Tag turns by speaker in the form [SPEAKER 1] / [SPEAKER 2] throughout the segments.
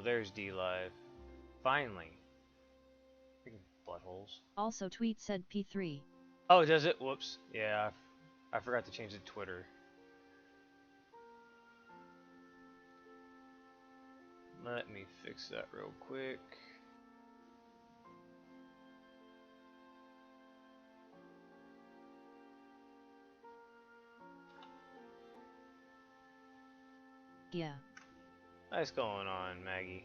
[SPEAKER 1] there's DLive. Finally. Freaking buttholes.
[SPEAKER 2] Also tweet said P3.
[SPEAKER 1] Oh, does it? Whoops. Yeah, I forgot to change the Twitter. Let me fix that real quick.
[SPEAKER 2] Yeah.
[SPEAKER 1] What's going on, Maggie?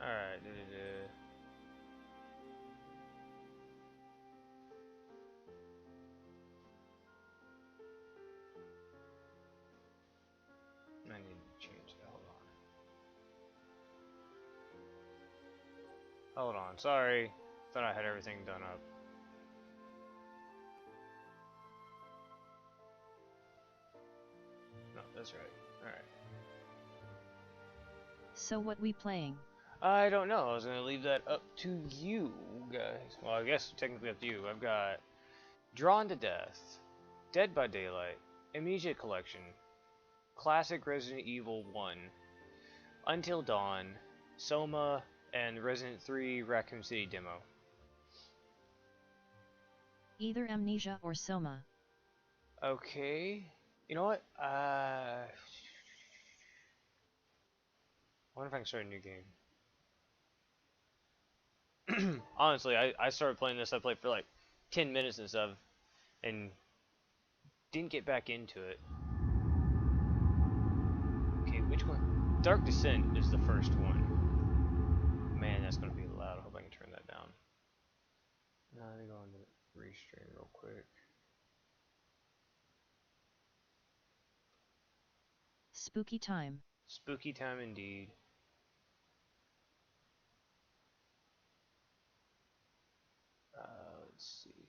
[SPEAKER 1] Alright, I need to change that. Hold on, sorry. Thought I had everything done up. No, that's right. Alright.
[SPEAKER 2] So what we playing?
[SPEAKER 1] I don't know. I was gonna leave that up to you guys. Well, I guess technically up to you. I've got Drawn to Death, Dead by Daylight, Amnesia Collection, Classic Resident Evil 1, Until Dawn, Soma, and Resident 3 Raccoon City demo.
[SPEAKER 2] Either Amnesia or Soma.
[SPEAKER 1] Okay. You know what? I wonder if I can start a new game. Honestly, I started playing this. I played for like 10 minutes and stuff, and didn't get back into it. Okay, which one? Dark Descent is the first one. Man, that's gonna be loud. I hope I can turn that down. Now let me go into restream real quick.
[SPEAKER 2] Spooky time.
[SPEAKER 1] Spooky time indeed. Let's see.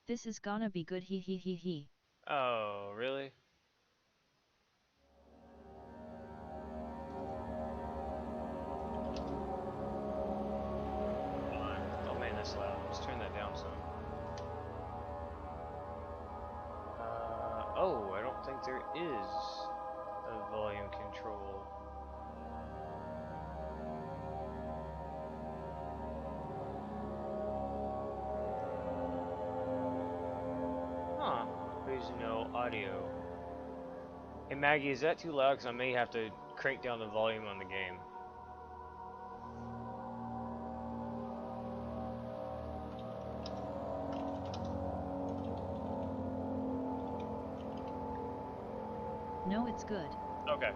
[SPEAKER 2] This is gonna be good, he he he he.
[SPEAKER 1] Oh, really? Oh man, that's loud. Let's turn that down some. Oh, I don't think there is a volume control. Huh. There's no audio. Hey Maggie, is that too loud? Because I may have to crank down the volume on the game.
[SPEAKER 2] No, it's good.
[SPEAKER 1] Okay.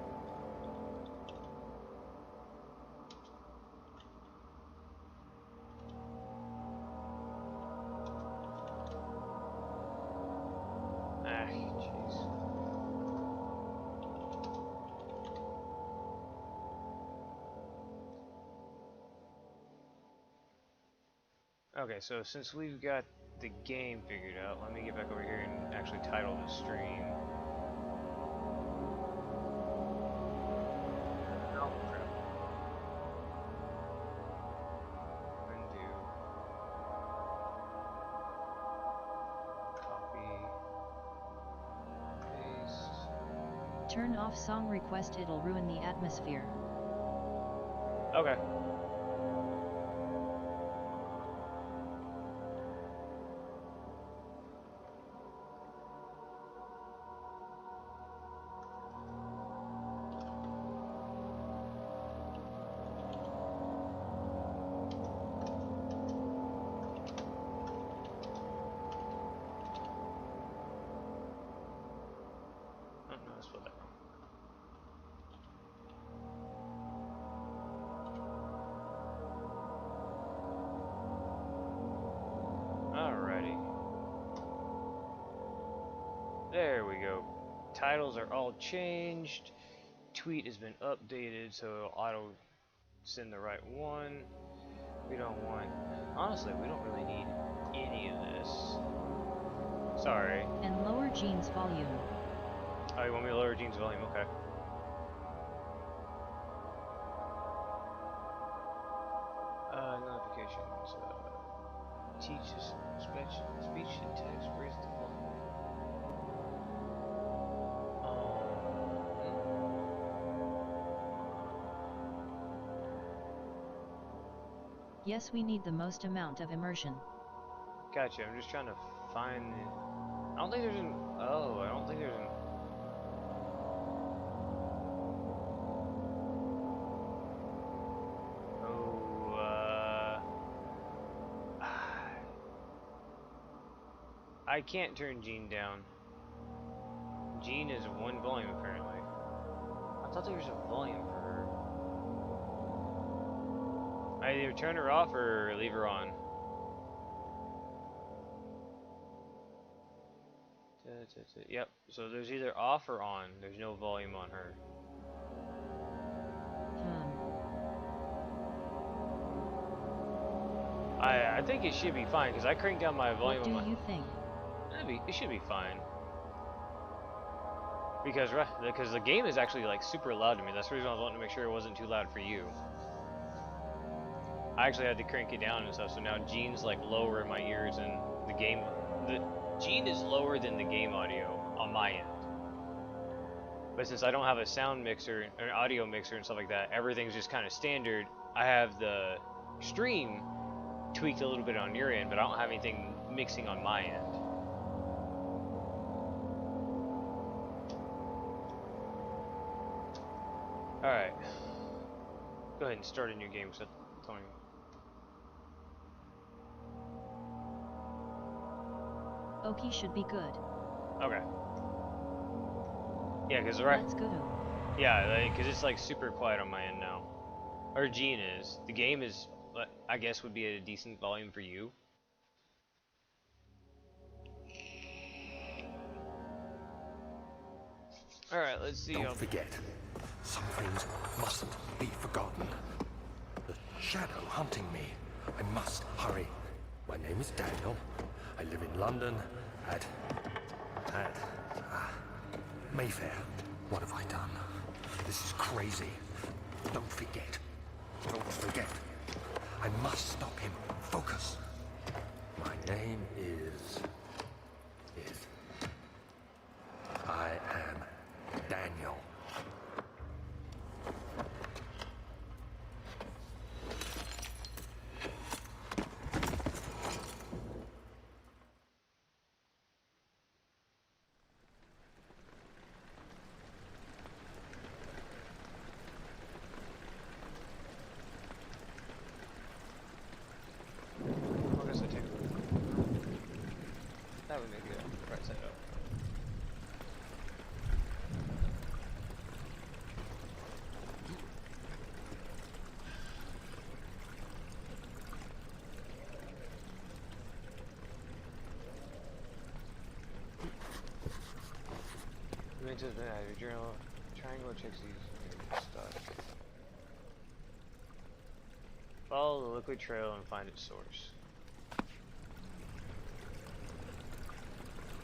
[SPEAKER 1] Ah, jeez. Okay, so since we've got the game figured out, let me get back over here and actually title the stream. Oh, crap. Undo. Copy. Paste.
[SPEAKER 2] Turn off song request, it'll ruin the atmosphere.
[SPEAKER 1] Okay. Oh, no, I spelled that wrong. Alrighty. There we go. Titles are all changed. Tweet has been updated so it'll auto send the right one. We don't want Honestly, we don't really need any of this. Sorry.
[SPEAKER 2] And lower Gene's volume.
[SPEAKER 1] Oh, you want me to lower Gene's volume? Okay. Notifications. Teaches speech and text. Raise the volume.
[SPEAKER 2] Yes, we need the most amount of immersion.
[SPEAKER 1] Gotcha. I'm just trying to find. I don't think there's an. Oh, I don't think there's an. I can't turn Gene down. Gene is one volume apparently. I thought there was a volume for her. I either turn her off or leave her on. Yep, so there's either off or on. There's no volume on her. I think it should be fine because I cranked down my volume.
[SPEAKER 2] What do you think?
[SPEAKER 1] It should be fine. Because the game is actually like super loud to me. That's the reason I was wanting to make sure it wasn't too loud for you. I actually had to crank it down and stuff, so now Gene's like lower in my ears and the game. The Gene is lower than the game audio on my end. But since I don't have a sound mixer, or an audio mixer and stuff like that, everything's just kind of standard. I have the stream tweaked a little bit on your end, but I don't have anything mixing on my end. Alright. Go ahead and start a new game, Tony.
[SPEAKER 2] Okie should be good.
[SPEAKER 1] Okay. Yeah, because
[SPEAKER 2] Let's go.
[SPEAKER 1] Yeah, because it's like super quiet on my end now. Or Gene is. The game is, I guess, would be at a decent volume for you. Alright, let's see.
[SPEAKER 3] Don't forget, some things mustn't be forgotten. The shadow hunting me. I must hurry. My name is Daniel. I live in London at Mayfair. What have I done? This is crazy. Don't forget. Don't forget. I must stop him. Focus. My name is... I am Daniel.
[SPEAKER 1] That would make it right side up. Your journal triangle checks these stuff. Follow the liquid trail and find its source.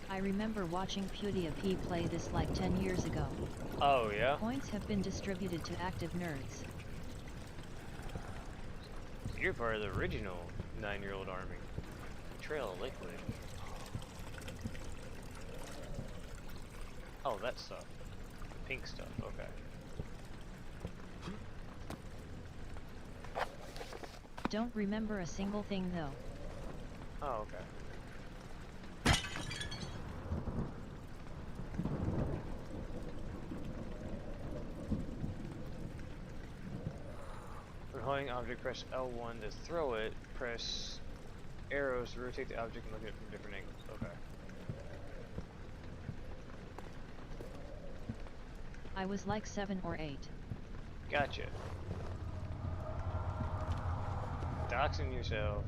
[SPEAKER 2] I remember watching PewDiePie play this like 10 years ago.
[SPEAKER 1] Oh yeah?
[SPEAKER 2] Points have been distributed to active nerds.
[SPEAKER 1] You're part of the original 9-year-old army. Trail of liquid. Oh, that stuff. The pink stuff, okay.
[SPEAKER 2] Don't remember a single thing though.
[SPEAKER 1] Oh, okay. When holding an object, press L1 to throw it, press arrows to rotate the object and look at it from different angles. Okay.
[SPEAKER 2] I was like 7 or 8.
[SPEAKER 1] Gotcha. Doxing yourself.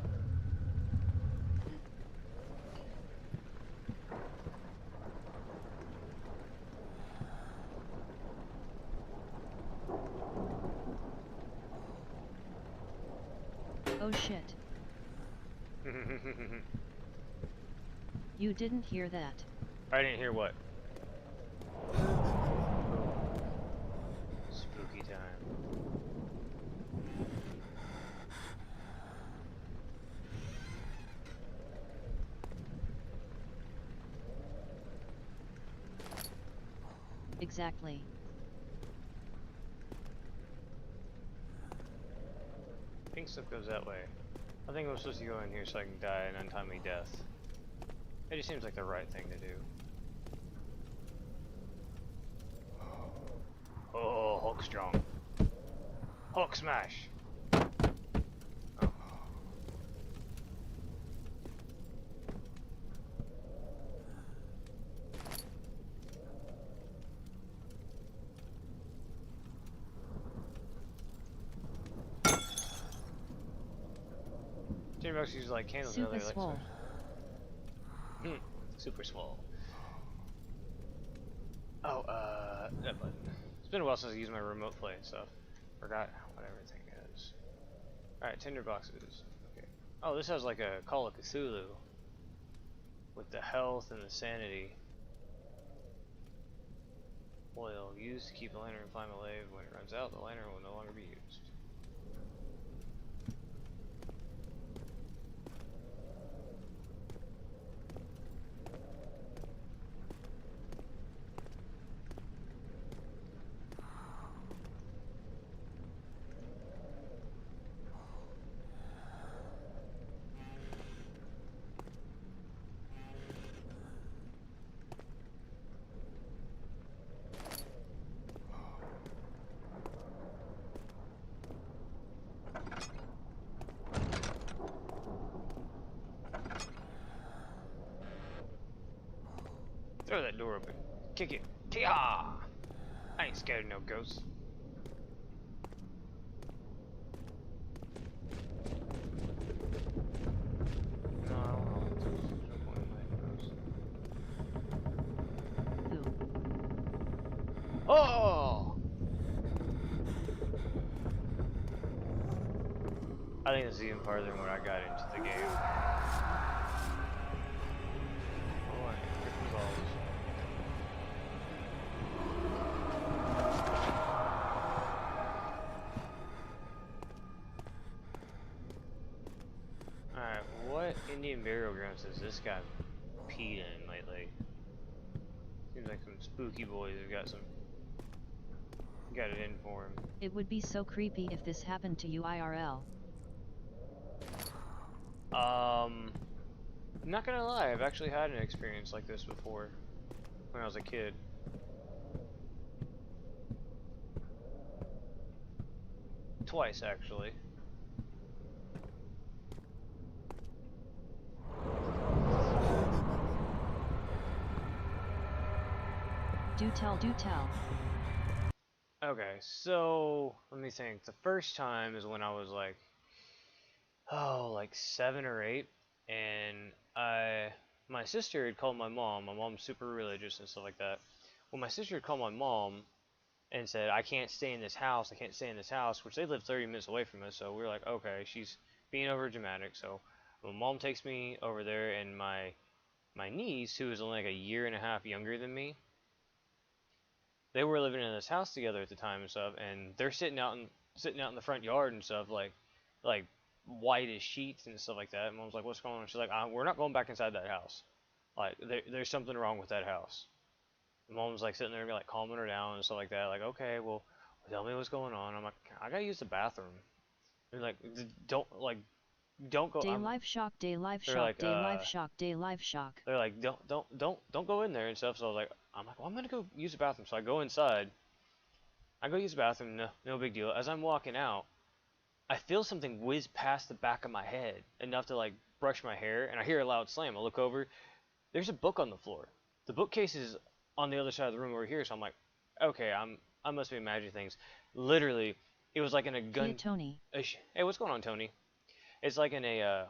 [SPEAKER 2] Oh shit. You didn't hear that.
[SPEAKER 1] I didn't hear what? Spooky time.
[SPEAKER 2] Exactly.
[SPEAKER 1] I think stuff goes that way. I think I'm supposed to go in here so I can die an untimely death. It just seems like the right thing to do. Oh, Hulk strong. Hulk smash! Oh. $10 uses like candles and
[SPEAKER 2] Super
[SPEAKER 1] other
[SPEAKER 2] swole.
[SPEAKER 1] Super swole. Oh, that button. It's been a while since I used my remote play and stuff. Forgot what everything is. Alright, tinder boxes. Okay. Oh, this has like a Call of Cthulhu. With the health and the sanity. Oil used to keep the lantern flame alive. When it runs out, the lantern will no longer be used. Throw that door open. Kick it. Tia! I ain't scared of no ghosts. No, I don't know. There's no point in letting ghosts.
[SPEAKER 2] Who?
[SPEAKER 1] Oh! I think this is even farther than when I got into the game. Oh, I hit the balls. Alright, what Indian burial grounds has this guy peed in lately? Seems like some spooky boys have got it in for him.
[SPEAKER 2] It would be so creepy if this happened to you IRL.
[SPEAKER 1] Not gonna lie, I've actually had an experience like this before when I was a kid. Twice, actually.
[SPEAKER 2] Do tell, do tell.
[SPEAKER 1] Okay, so let me think. The first time is when I was like, like 7 or 8, and my sister had called my mom. My mom's super religious and stuff like that. Well, my sister had called my mom and said, I can't stay in this house, I can't stay in this house, which they live 30 minutes away from us, so we were like, okay, she's being over dramatic. So my mom takes me over there, and my niece, who was only like a year and a half younger than me, they were living in this house together at the time and stuff, and they're sitting out in the front yard and stuff, like white as sheets and stuff like that. And Mom's like, what's going on? She's like, we're not going back inside that house. Like, there's something wrong with that house. And Mom's like sitting there and like calming her down and stuff like that. Like, okay, well, tell me what's going on. I'm like, I gotta use the bathroom. They're like, don't go.
[SPEAKER 2] DLive shock, DLive
[SPEAKER 1] They're
[SPEAKER 2] shock,
[SPEAKER 1] like,
[SPEAKER 2] DLive shock, DLive shock.
[SPEAKER 1] They're like, don't go in there and stuff. So I'm like, well, I'm gonna go use the bathroom. So I go inside. I go use the bathroom. No big deal. As I'm walking out, I feel something whiz past the back of my head enough to like brush my hair, and I hear a loud slam. I look over. There's a book on the floor. The bookcase is on the other side of the room over here. So I'm like, okay, I must be imagining things. Literally, it was like in a gun.
[SPEAKER 2] Hey Tony.
[SPEAKER 1] Hey, what's going on, Tony? It's like in a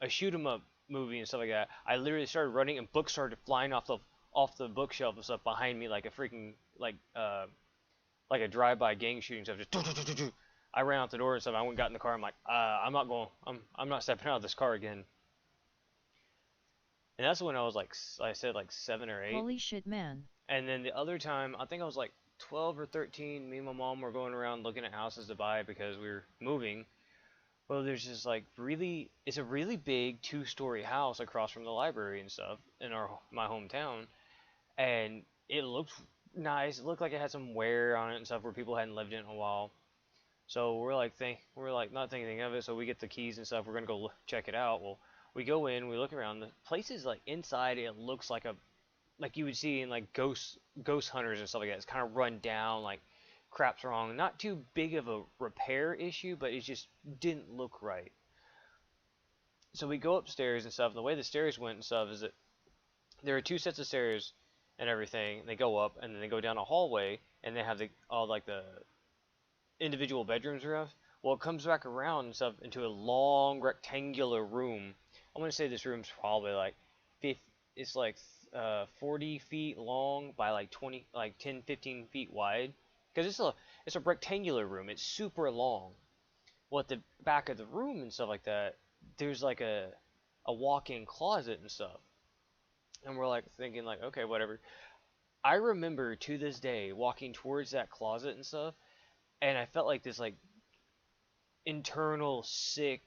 [SPEAKER 1] shoot 'em up movie and stuff like that. I literally started running, and books started flying off the bookshelf and stuff behind me, like a freaking like a drive-by gang shooting stuff. Just I ran out the door and stuff. I went and got in the car. I'm like, I'm not going. I'm not stepping out of this car again. And that's when I was like, I said like 7 or 8.
[SPEAKER 2] Holy shit, man.
[SPEAKER 1] And then the other time, I think I was like 12 or 13. Me and my mom were going around looking at houses to buy because we were moving. Well, there's just like it's a really big 2-story house across from the library and stuff in my hometown, and it looked nice. It looked like it had some wear on it and stuff where people hadn't lived in it in a while. So we're like not thinking of it. So we get the keys and stuff. We're gonna go check it out. Well, we go in, we look around. The place is like inside. It looks like you would see in like ghost hunters and stuff like that. It's kind of run down, like crap's wrong. Not too big of a repair issue, but it just didn't look right. So we go upstairs and stuff. And the way the stairs went and stuff is that there are 2 sets of stairs and everything. They go up and then they go down a hallway, and they have all the individual bedrooms and stuff. Well, it comes back around and stuff into a long rectangular room. I'm gonna say this room's probably like 40 feet long by like 10, 15 feet wide. Because it's a rectangular room. It's super long. Well, at the back of the room and stuff like that, there's like a walk-in closet and stuff. And we're like thinking like, okay, whatever. I remember to this day walking towards that closet and stuff, and I felt like this like internal sick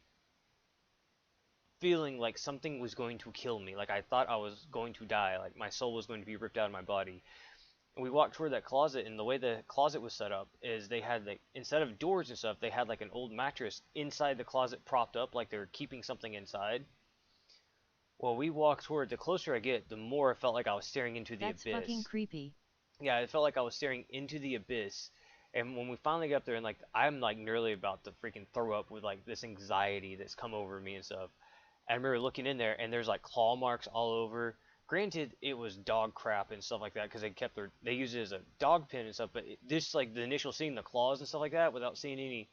[SPEAKER 1] feeling like something was going to kill me. Like I thought I was going to die. Like my soul was going to be ripped out of my body. And we walked toward that closet, and the way the closet was set up is they had like, instead of doors and stuff, they had like an old mattress inside the closet propped up like they were keeping something inside. Well, we walked toward, the closer I get, the more I felt like I was staring into the abyss.
[SPEAKER 2] That's fucking creepy.
[SPEAKER 1] Yeah, it felt like I was staring into the abyss. And when we finally got up there, and like I'm like nearly about to freaking throw up with like this anxiety that's come over me and stuff. I remember looking in there, and there's like claw marks all over. Granted, it was dog crap and stuff like that because they used it as a dog pen and stuff. But this like the initial seeing the claws and stuff like that without seeing any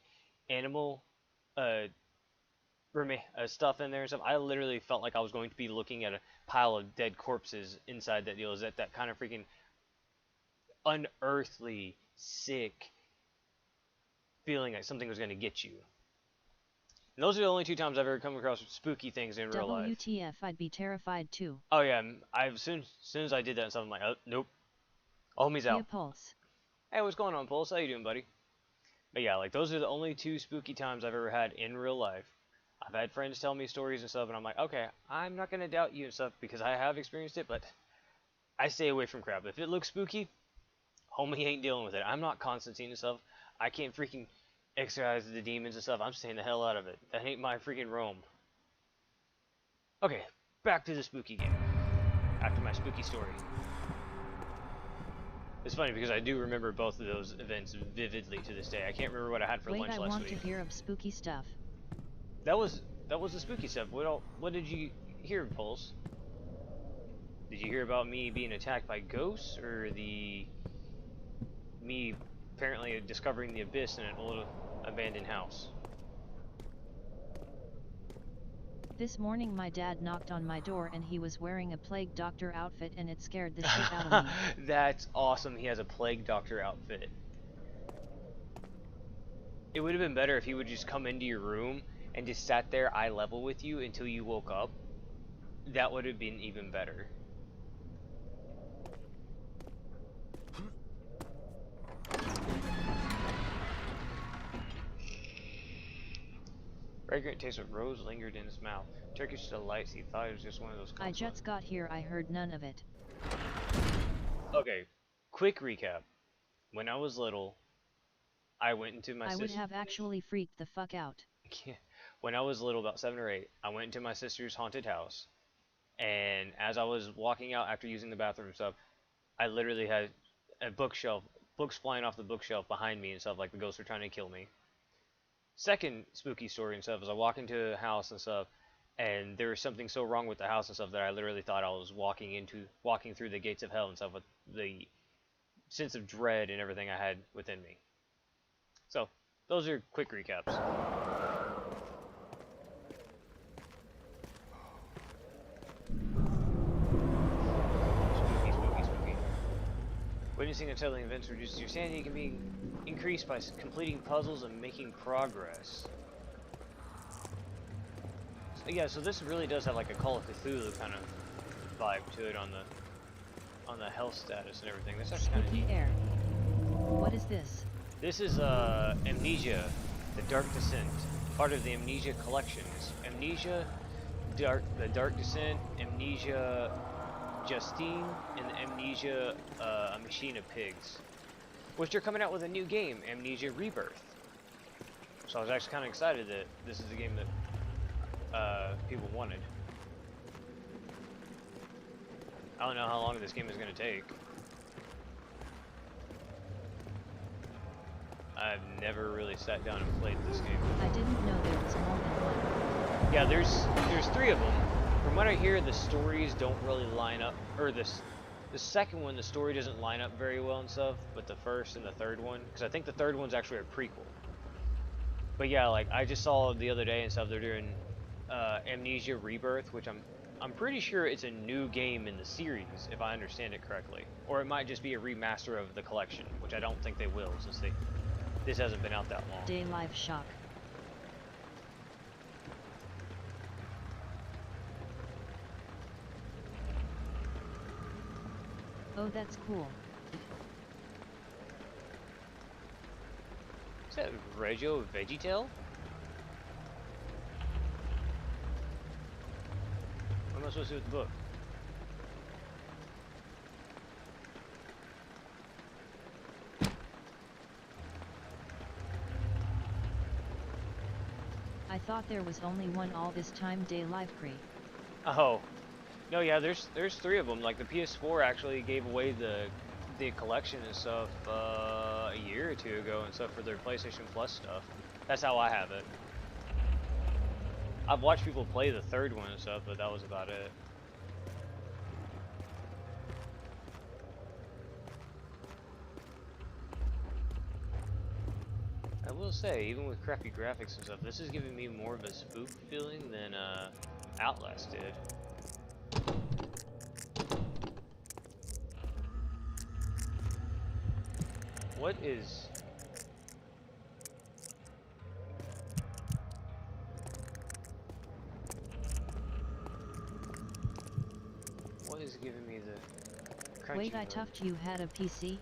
[SPEAKER 1] animal stuff in there and stuff, I literally felt like I was going to be looking at a pile of dead corpses inside that deal. Is that kind of freaking unearthly, sick feeling like something was going to get you. And those are the only 2 times I've ever come across spooky things in real life.
[SPEAKER 2] WTF, I'd be terrified too.
[SPEAKER 1] Oh yeah, as soon as I did that and stuff, I'm like, oh, nope. Homie's out.
[SPEAKER 2] Yeah, Pulse.
[SPEAKER 1] Hey, what's going on, Pulse? How you doing, buddy? But yeah, like those are the only 2 spooky times I've ever had in real life. I've had friends tell me stories and stuff, and I'm like, okay, I'm not going to doubt you and stuff because I have experienced it, but I stay away from crap. If it looks spooky, homie ain't dealing with it. I'm not Constantine and stuff. I can't freaking exorcise the demons and stuff. I'm staying the hell out of it. That ain't my freaking realm. Okay, back to the spooky game. After my spooky story. It's funny because I do remember both of those events vividly to this day. I can't remember what I had for lunch last week.
[SPEAKER 2] I want to hear of spooky stuff.
[SPEAKER 1] That was the spooky stuff. What did you hear, Pulse? Did you hear about me being attacked by ghosts, or me apparently discovering the abyss in an old abandoned house?
[SPEAKER 2] This morning my dad knocked on my door and he was wearing a plague doctor outfit and it scared the shit out of me.
[SPEAKER 1] That's awesome. He has a plague doctor outfit. It would have been better if he would just come into your room and just sat there eye level with you until you woke up. That would have been even better. Fragrant taste of rose lingered in his mouth. Turkish delights, he thought it was just one of those
[SPEAKER 2] I just got here, I heard none of it.
[SPEAKER 1] Okay, quick recap. When I was little, I went into my sister...
[SPEAKER 2] I would have actually freaked the fuck out.
[SPEAKER 1] When I was little, about 7 or 8, I went into my sister's haunted house. And as I was walking out after using the bathroom and stuff, I literally had a bookshelf, books flying off the bookshelf behind me and stuff, like the ghosts were trying to kill me. Second spooky story and stuff is I walk into a house and stuff, and there was something so wrong with the house and stuff that I literally thought I was walking through the gates of hell and stuff with the sense of dread and everything I had within me. So, those are quick recaps. Spooky, spooky, spooky. When witnessing unsettling events reduces your sanity can be increased by completing puzzles and making progress. So, yeah, so this really does have like a Call of Cthulhu kind of vibe to it on the health status and everything. That's actually kind of neat.
[SPEAKER 2] Air. What is this?
[SPEAKER 1] This is Amnesia, the Dark Descent, part of the Amnesia collections. Amnesia, the Dark Descent, Amnesia Justine, and Amnesia A Machine of Pigs, which are coming out with a new game, Amnesia Rebirth. So I was actually kind of excited that this is the game that people wanted. I don't know how long this game is going to take. I've never really sat down and played this game.
[SPEAKER 2] I didn't know there was more than one.
[SPEAKER 1] Yeah, there's 3 of them. From what I hear, the stories don't really line up, or the second one, the story doesn't line up very well and stuff, but the first and the third one, because I think the third one's actually a prequel. But yeah, like I just saw the other day and stuff, they're doing Amnesia Rebirth, which I'm pretty sure it's a new game in the series, if I understand it correctly, or it might just be a remaster of the collection, which I don't think they will, since this hasn't been out that long.
[SPEAKER 2] DLive shock. Oh, that's cool.
[SPEAKER 1] Is that Regio VeggieTale? What am I supposed to do with the book?
[SPEAKER 2] I thought there was only one all this time. DLive Cree.
[SPEAKER 1] Oh. No, yeah, there's 3 of them. Like the PS4 actually gave away the collection and stuff a year or 2 ago and stuff for their PlayStation Plus stuff. That's how I have it. I've watched people play the 3rd one and stuff, but that was about it. I will say, even with crappy graphics and stuff, this is giving me more of a spook feeling than Outlast did. What is... What is giving me the crunchy
[SPEAKER 2] Wait, I
[SPEAKER 1] noise?
[SPEAKER 2] tuffed you had a PC?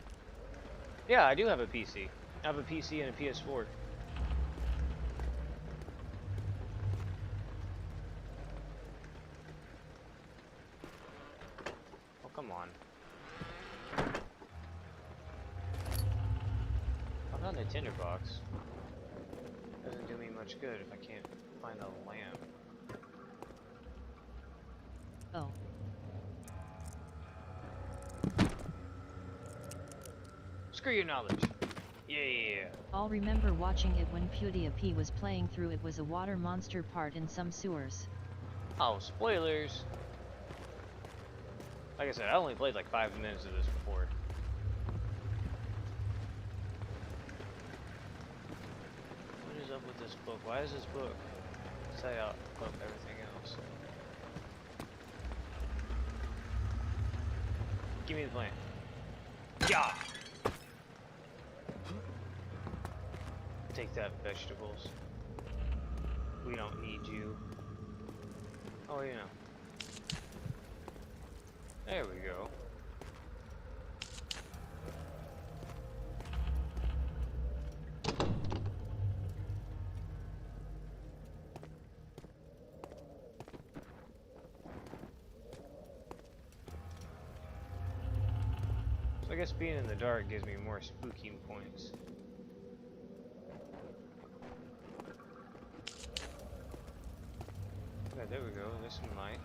[SPEAKER 1] Yeah, I do have a PC. I have a PC and a PS4. Oh, come on. I'm not in a tinderbox. Doesn't do me much good if I can't find a lamp.
[SPEAKER 2] Oh.
[SPEAKER 1] Screw your knowledge. Yeah.
[SPEAKER 2] I'll remember watching it when PewDiePie was playing through. It was a water monster part in some sewers.
[SPEAKER 1] Oh, spoilers. Like I said, I only played like 5 minutes of this before. What is up with this book? Why is this book say out above everything else? Give me the plan. Yeah. Take that, vegetables. We don't need you. Oh, yeah. There we go. So I guess being in the dark gives me more spooky points. Okay, there we go. There's some light.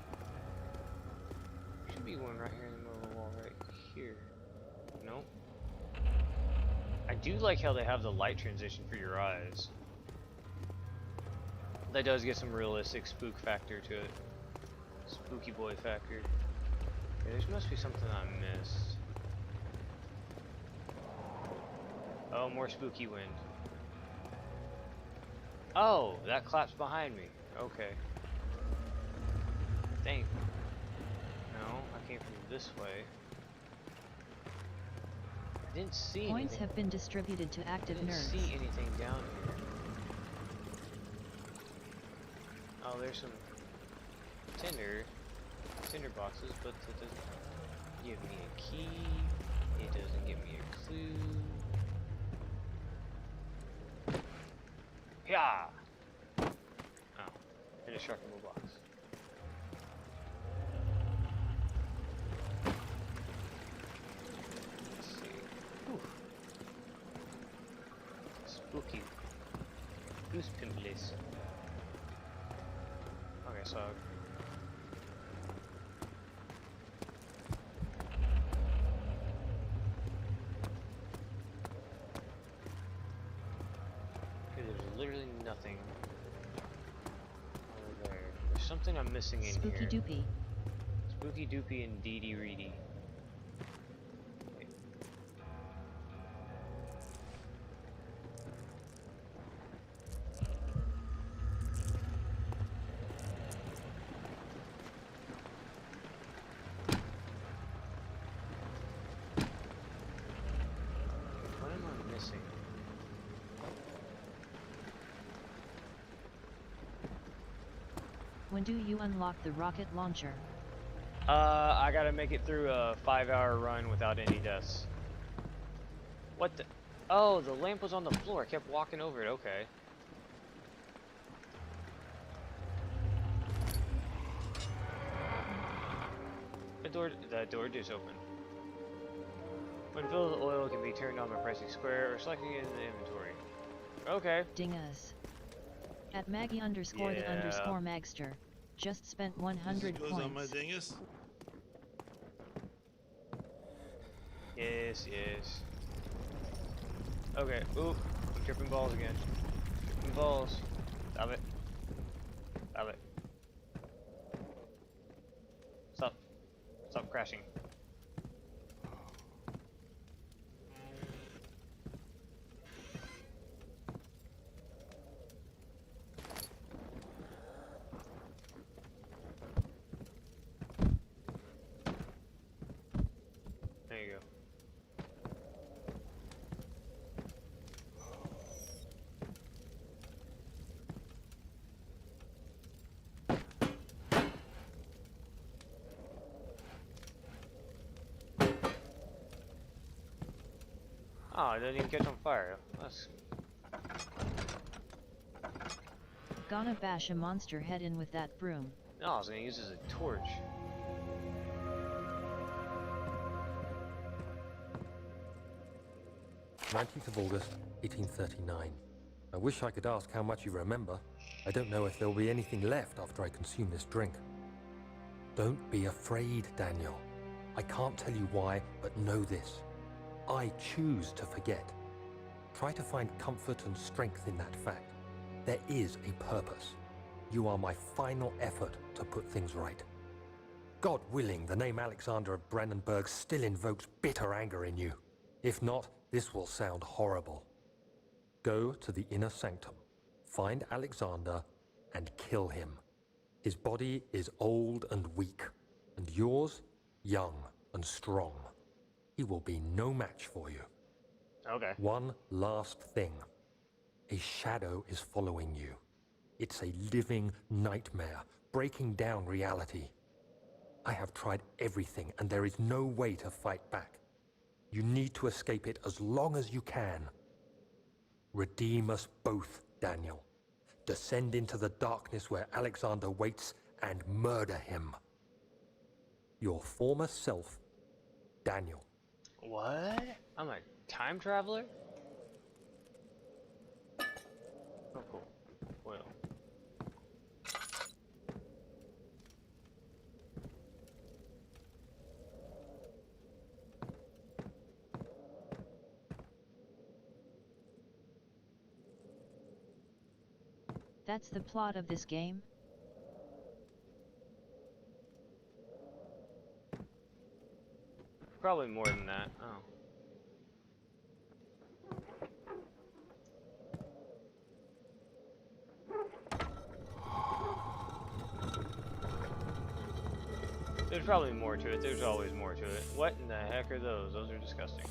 [SPEAKER 1] Should be one right here in the middle of the wall, right here. Nope. I do like how they have the light transition for your eyes. That does get some realistic spook factor to it. Spooky boy factor. Yeah, there must be something I missed. Oh, more spooky wind. Oh, that claps behind me. Okay. Dang. No, I came from this way. Didn't see
[SPEAKER 2] Points
[SPEAKER 1] anything.
[SPEAKER 2] have been distributed to active
[SPEAKER 1] Didn't
[SPEAKER 2] nerds.
[SPEAKER 1] see anything down here. Oh, there's some tinder boxes, but it doesn't give me a key. It doesn't give me a clue. Yeah. Oh, indestructible box. Let's see. Whew. Spooky. Goose pimples. Okay, so. Okay, there's literally nothing over there. There's something I'm missing in
[SPEAKER 2] Spooky
[SPEAKER 1] here.
[SPEAKER 2] doopy.
[SPEAKER 1] Spooky doopy and dee dee reedy. What am I missing?
[SPEAKER 2] When do you unlock the rocket launcher?
[SPEAKER 1] I gotta make it through a 5-hour run without any deaths. What the? Oh, the lamp was on the floor. I kept walking over it. Okay. The door just opened. When filled with oil, it can be turned on by pressing square or selecting it in the inventory. Okay.
[SPEAKER 2] Dingus. At Maggie underscore the
[SPEAKER 1] Yeah.
[SPEAKER 2] underscore Magster. Just spent 100
[SPEAKER 4] Goes on my
[SPEAKER 2] points.
[SPEAKER 4] dingus.
[SPEAKER 1] Yes, yes. Okay. Ooh, I'm tripping balls again. Tripping balls. Stop it. Stop it. Stop. Stop crashing. There you go. Oh, it doesn't even catch on fire. That's
[SPEAKER 2] Gonna bash a monster head in with that broom.
[SPEAKER 1] no, I was gonna use it as a torch.
[SPEAKER 3] "19th of August, 1839. I wish I could ask how much you remember. I don't know if there'll be anything left after I consume this drink." "Don't be afraid, Daniel. I can't tell you why, but know this. I choose to forget. Try to find comfort and strength in that fact. There is a purpose. You are my final effort to put things right. God willing, the name Alexander of Brandenburg still invokes bitter anger in you. If not, this will sound horrible. Go to the inner sanctum, find Alexander, and kill him. His body is old and weak, and yours, young and strong. He will be no match for you.
[SPEAKER 1] Okay.
[SPEAKER 3] One last thing. A shadow is following you. It's a living nightmare, breaking down reality. I have tried everything, and there is no way to fight back. You need to escape it as long as you can. Redeem us both, Daniel. Descend into the darkness where Alexander waits and murder him. Your former self, Daniel."
[SPEAKER 1] What? I'm a time traveler? Oh, cool. Well.
[SPEAKER 2] That's the plot of this game?
[SPEAKER 1] Probably more than that. Oh. There's probably more to it. There's always more to it. What in the heck are those? Those are disgusting.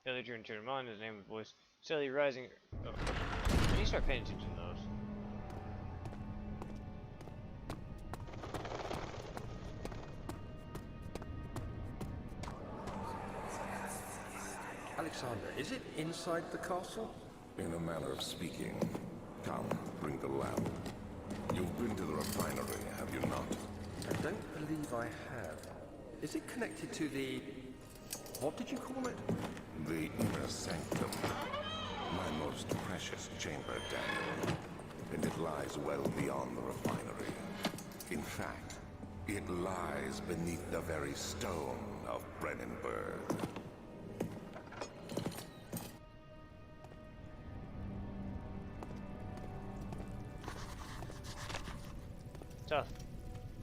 [SPEAKER 1] The other turn him on, his name and voice steadily rising. Oh. I need to start paying attention to those.
[SPEAKER 3] Alexander, is it inside the castle?
[SPEAKER 4] In a manner of speaking. Come, bring the lamp. You've been to the refinery, have you not?
[SPEAKER 3] I don't believe I have. Is it connected to the... what did you call it?
[SPEAKER 4] The inner sanctum. My most precious chamber, Daniel. And it lies well beyond the refinery. In fact, it lies beneath the very stone of Brennenburg.
[SPEAKER 1] Tough.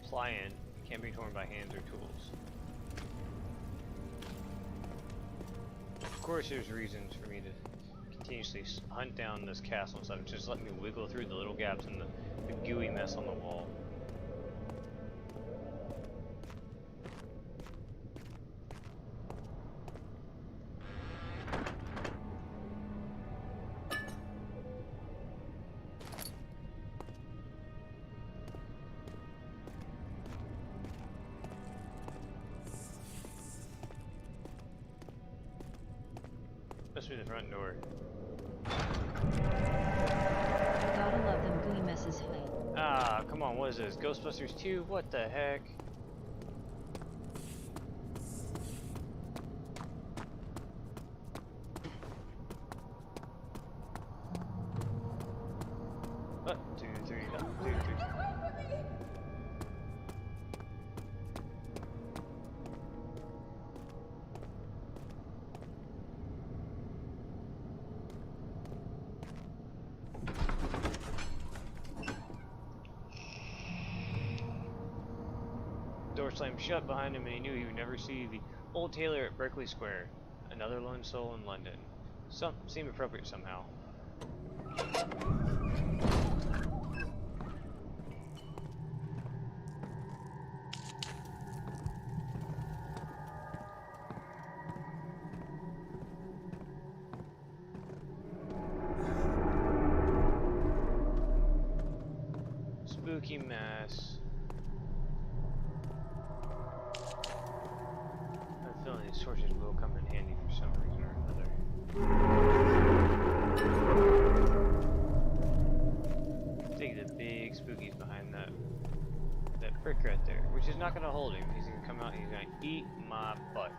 [SPEAKER 1] Pliant. Can't be torn by hands or tools. Of course there's reasons for me to continuously hunt down this castle and stuff. Just let me wiggle through the little gaps in the gooey mess on the wall. Must be the front door.
[SPEAKER 2] Gotta love them gooey messes, hey.
[SPEAKER 1] Ah, come on, what is this? Ghostbusters 2? What the heck? One, two, three, one, two, three. Door slammed shut behind him and he knew he would never see the old tailor at Berkeley Square. Another lone soul in London. Seemed appropriate somehow. Spooky mess. I'm feeling these torches will come in handy for some reason or another. Take the big spookies behind that brick right there, which is not gonna hold him. He's gonna come out and he's gonna eat my butt.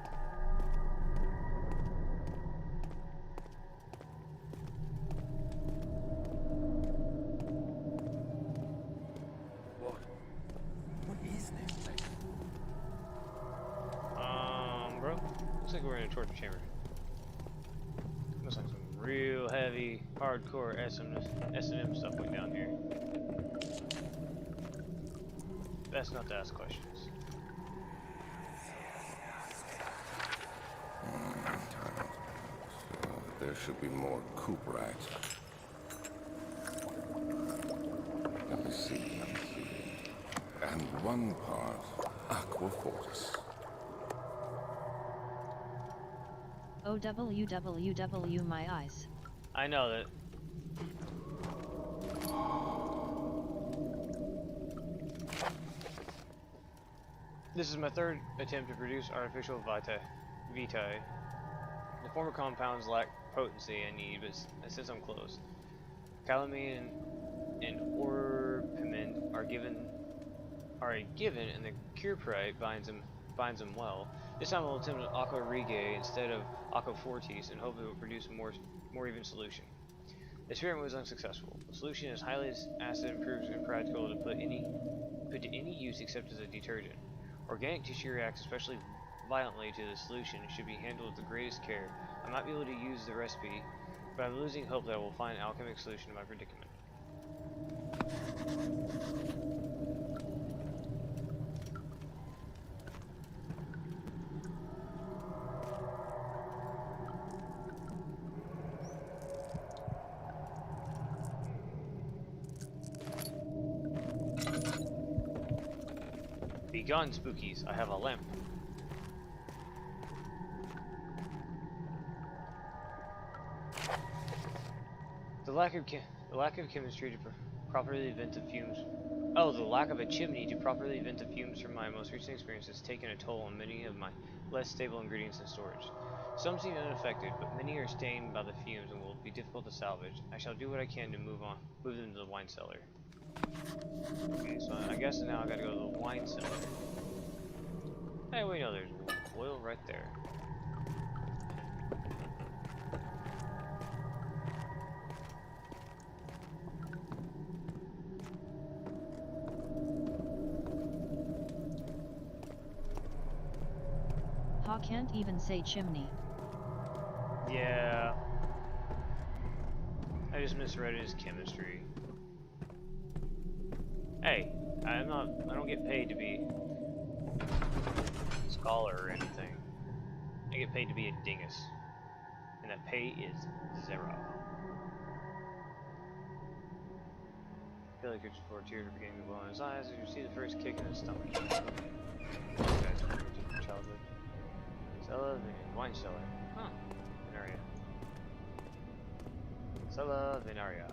[SPEAKER 3] What is this thing?
[SPEAKER 1] Bro, looks like we're in a torture chamber. Looks like some real heavy, hardcore S&M stuff went down here. Best not to ask questions.
[SPEAKER 4] So there should be more coop racks. Let me see. And one part Aquafortis.
[SPEAKER 2] Oh www my eyes.
[SPEAKER 1] I know that. This is my third attempt to produce artificial vitae. The former compounds lack potency I need, but since I'm close, calamine and orpiment are a given, and the cureprite binds them well. This time I'll attempt an aqua regae instead of aqua fortis, and hope it will produce a more even solution. The experiment was unsuccessful. The solution is highly acid and proves impractical to put to any use except as a detergent. Organic tissue reacts especially violently to the solution and should be handled with the greatest care. I might be able to use the recipe, but I'm losing hope that I will find an alchemic solution to my predicament. Begone, spookies. I have a lamp. The lack of chemistry to properly vent the fumes. Oh, the lack of a chimney to properly vent the fumes from my most recent experience has taken a toll on many of my less stable ingredients in storage. Some seem unaffected, but many are stained by the fumes and will be difficult to salvage. I shall do what I can to move them to the wine cellar. Okay, so I guess now I gotta go to the wine cellar. Hey, wait, no, there's oil right there.
[SPEAKER 2] Ha can't even say chimney.
[SPEAKER 1] Yeah. I just misread it as chemistry. Hey, I don't get paid to be a scholar or anything. I get paid to be a dingus. And that pay is 0. I feel like it's for tears are beginning to well in his eyes as you see the first kick in his stomach. Guys, from childhood. Cellar, the wine cellar. Huh. Venaria. Cellar, Venaria.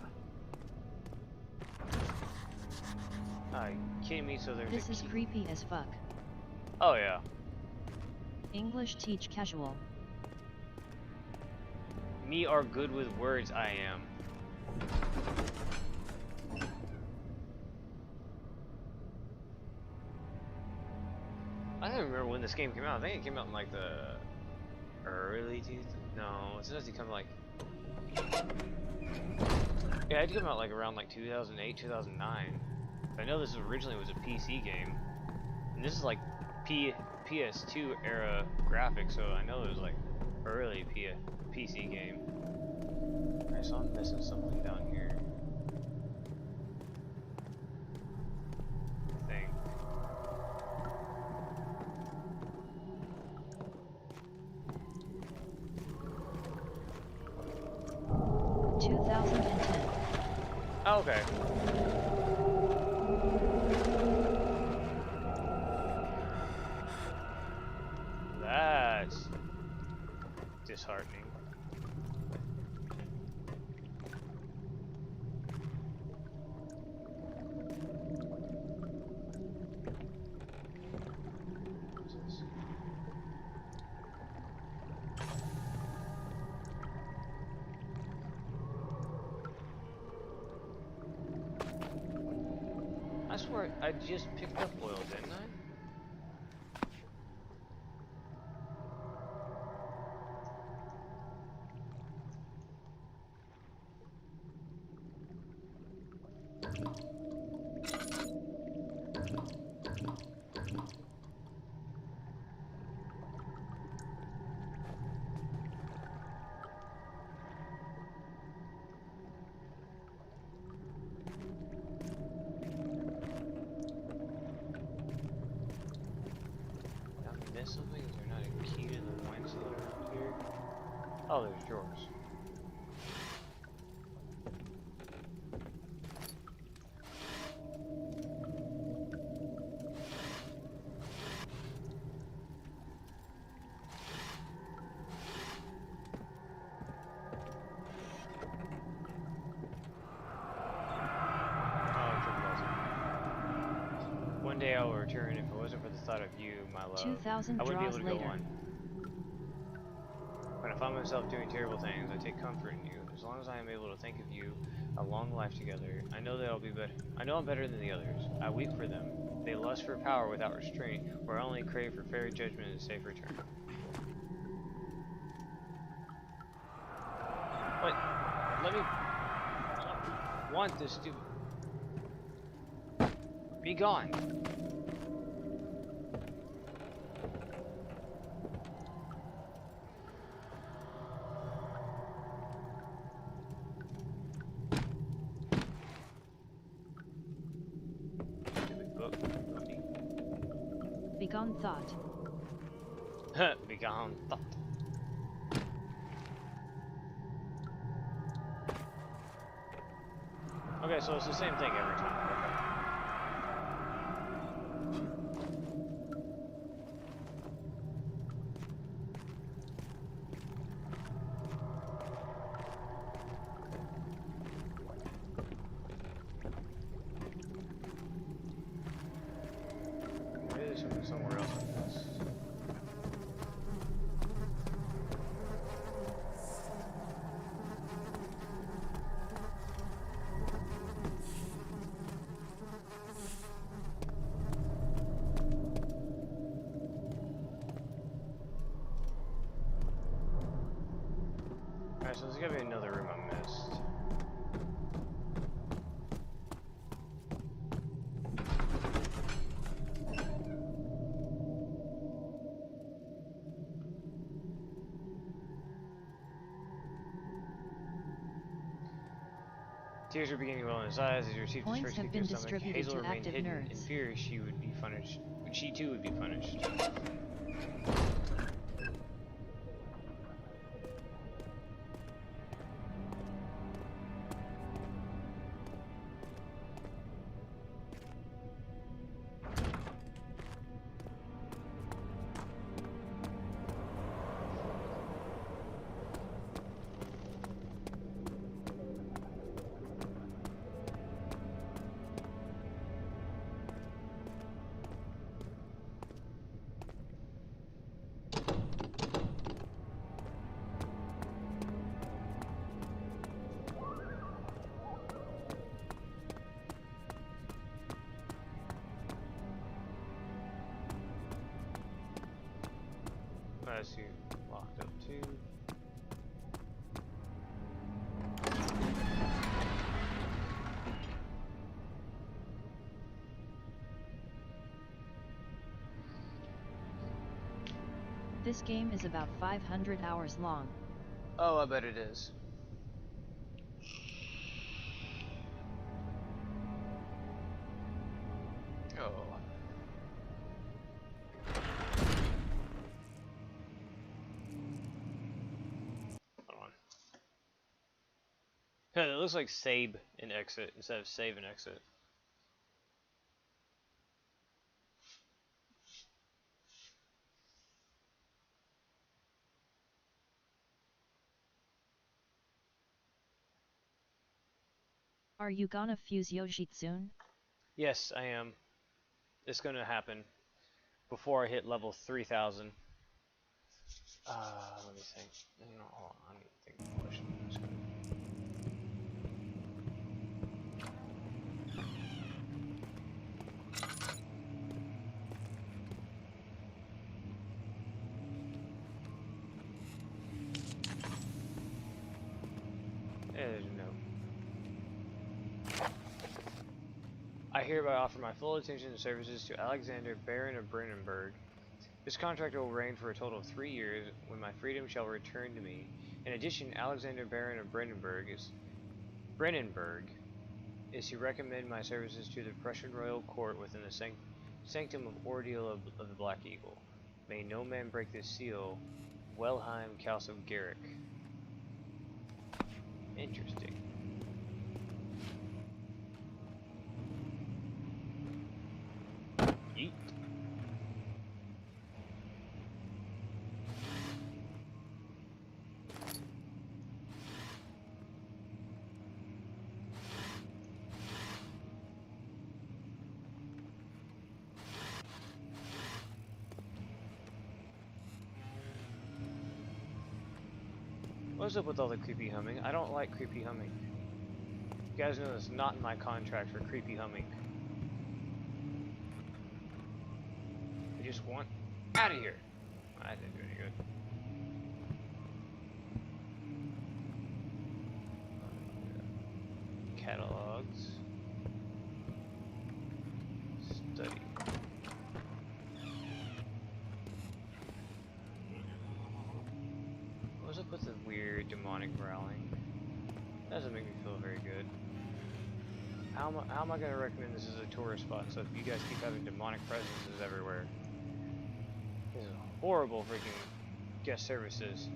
[SPEAKER 1] Are you kidding me? So there's
[SPEAKER 2] This is creepy as fuck.
[SPEAKER 1] Oh yeah.
[SPEAKER 2] English teach casual.
[SPEAKER 1] Me are good with words, I am. I don't remember when this game came out. I think it came out in like the early 2000s. No, it says it come like. Yeah, it came out like around like 2008, 2009. I know this originally was a PC game, and this is like PS2 era graphics, so I know it was like early PC game. Alright, so I'm missing something down here. I think. Oh, okay. That's disheartening. What's this? I swear I just picked up oil, didn't I? Something? Is there not a key to the wine cellar up here? Oh, there's drawers. One day I will return. If it wasn't for the thought of you, my love,
[SPEAKER 2] 2000
[SPEAKER 1] I wouldn't be able to
[SPEAKER 2] draws
[SPEAKER 1] go
[SPEAKER 2] later.
[SPEAKER 1] on. When I find myself doing terrible things, I take comfort in you. As long as I am able to think of you, a long life together, I know that I'll be better. I know I'm better than the others. I weep for them. They lust for power without restraint, or only crave for fair judgment and safe return. Wait, let me. I don't want this stupid. Be gone. Stupid book.
[SPEAKER 2] Begone thought.
[SPEAKER 1] Be gone. Thought. Okay, so it's the same thing every time. Okay. Alright, so there's gotta be another room I missed. Tears were beginning to well in his eyes as he received his
[SPEAKER 2] Points
[SPEAKER 1] first
[SPEAKER 2] have
[SPEAKER 1] kick
[SPEAKER 2] been
[SPEAKER 1] to his stomach.
[SPEAKER 2] distributed
[SPEAKER 1] Hazel
[SPEAKER 2] to
[SPEAKER 1] remained
[SPEAKER 2] active
[SPEAKER 1] hidden in
[SPEAKER 2] nerds.
[SPEAKER 1] fear she would be punished. She too would be punished. As you locked up too.
[SPEAKER 2] This game is about 500 hours long.
[SPEAKER 1] Oh, I bet it is. Oh. Hold on. It looks like save and exit instead of save and exit.
[SPEAKER 2] Are you gonna fuse Yoshi soon?
[SPEAKER 1] Yes, I am. It's gonna happen before I hit level 3000. Let me think. No, hold on. I need to think of a question. Just gonna... There's no. I hereby offer my full attention and services to Alexander, Baron of Brennenburg. This contract will reign for a total of 3 years, when my freedom shall return to me. In addition, Alexander, Baron of Brennenburg is to recommend my services to the Prussian royal court within the sanctum of ordeal of the Black Eagle. May no man break this seal. Wellheim, Castle Garrick. Interesting. Yeet. What's up with all the creepy humming? I don't like creepy humming. You guys know that's not in my contract for creepy humming. I just want out of here. I didn't do any good. Catalogs. Study. What's up with the weird demonic growling? Doesn't make me feel very good. How am I going to recommend this as a tourist spot so if you guys keep having demonic presences everywhere? This is horrible freaking guest services.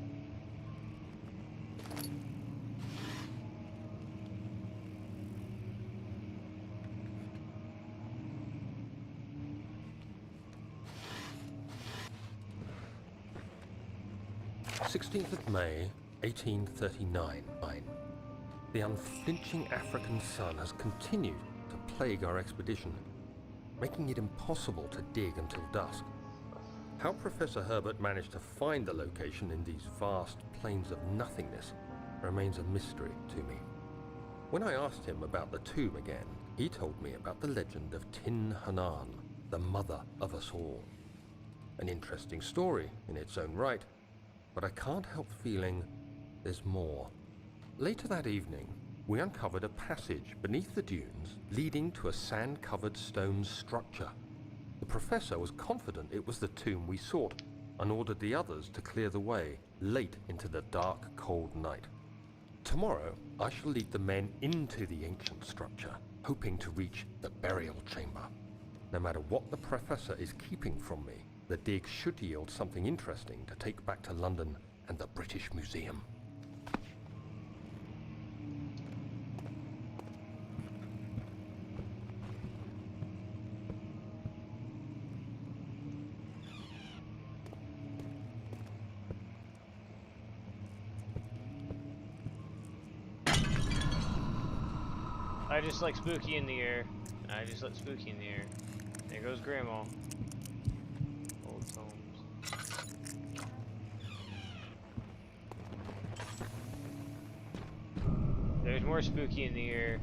[SPEAKER 3] "16th of May, 1839. The unflinching African sun has continued to plague our expedition, making it impossible to dig until dusk. How Professor Herbert managed to find the location in these vast plains of nothingness remains a mystery to me. When I asked him about the tomb again, he told me about the legend of Tin Hanan, the mother of us all. An interesting story in its own right, but I can't help feeling there's more. Later that evening, we uncovered a passage beneath the dunes leading to a sand-covered stone structure. The professor was confident it was the tomb we sought and ordered the others to clear the way late into the dark, cold night. Tomorrow, I shall lead the men into the ancient structure, hoping to reach the burial chamber. No matter what the professor is keeping from me, the dig should yield something interesting to take back to London and the British Museum.
[SPEAKER 1] I just like Spooky in the air. I just let Spooky in the air. There goes Grandma. Old tomes. There's more Spooky in the air.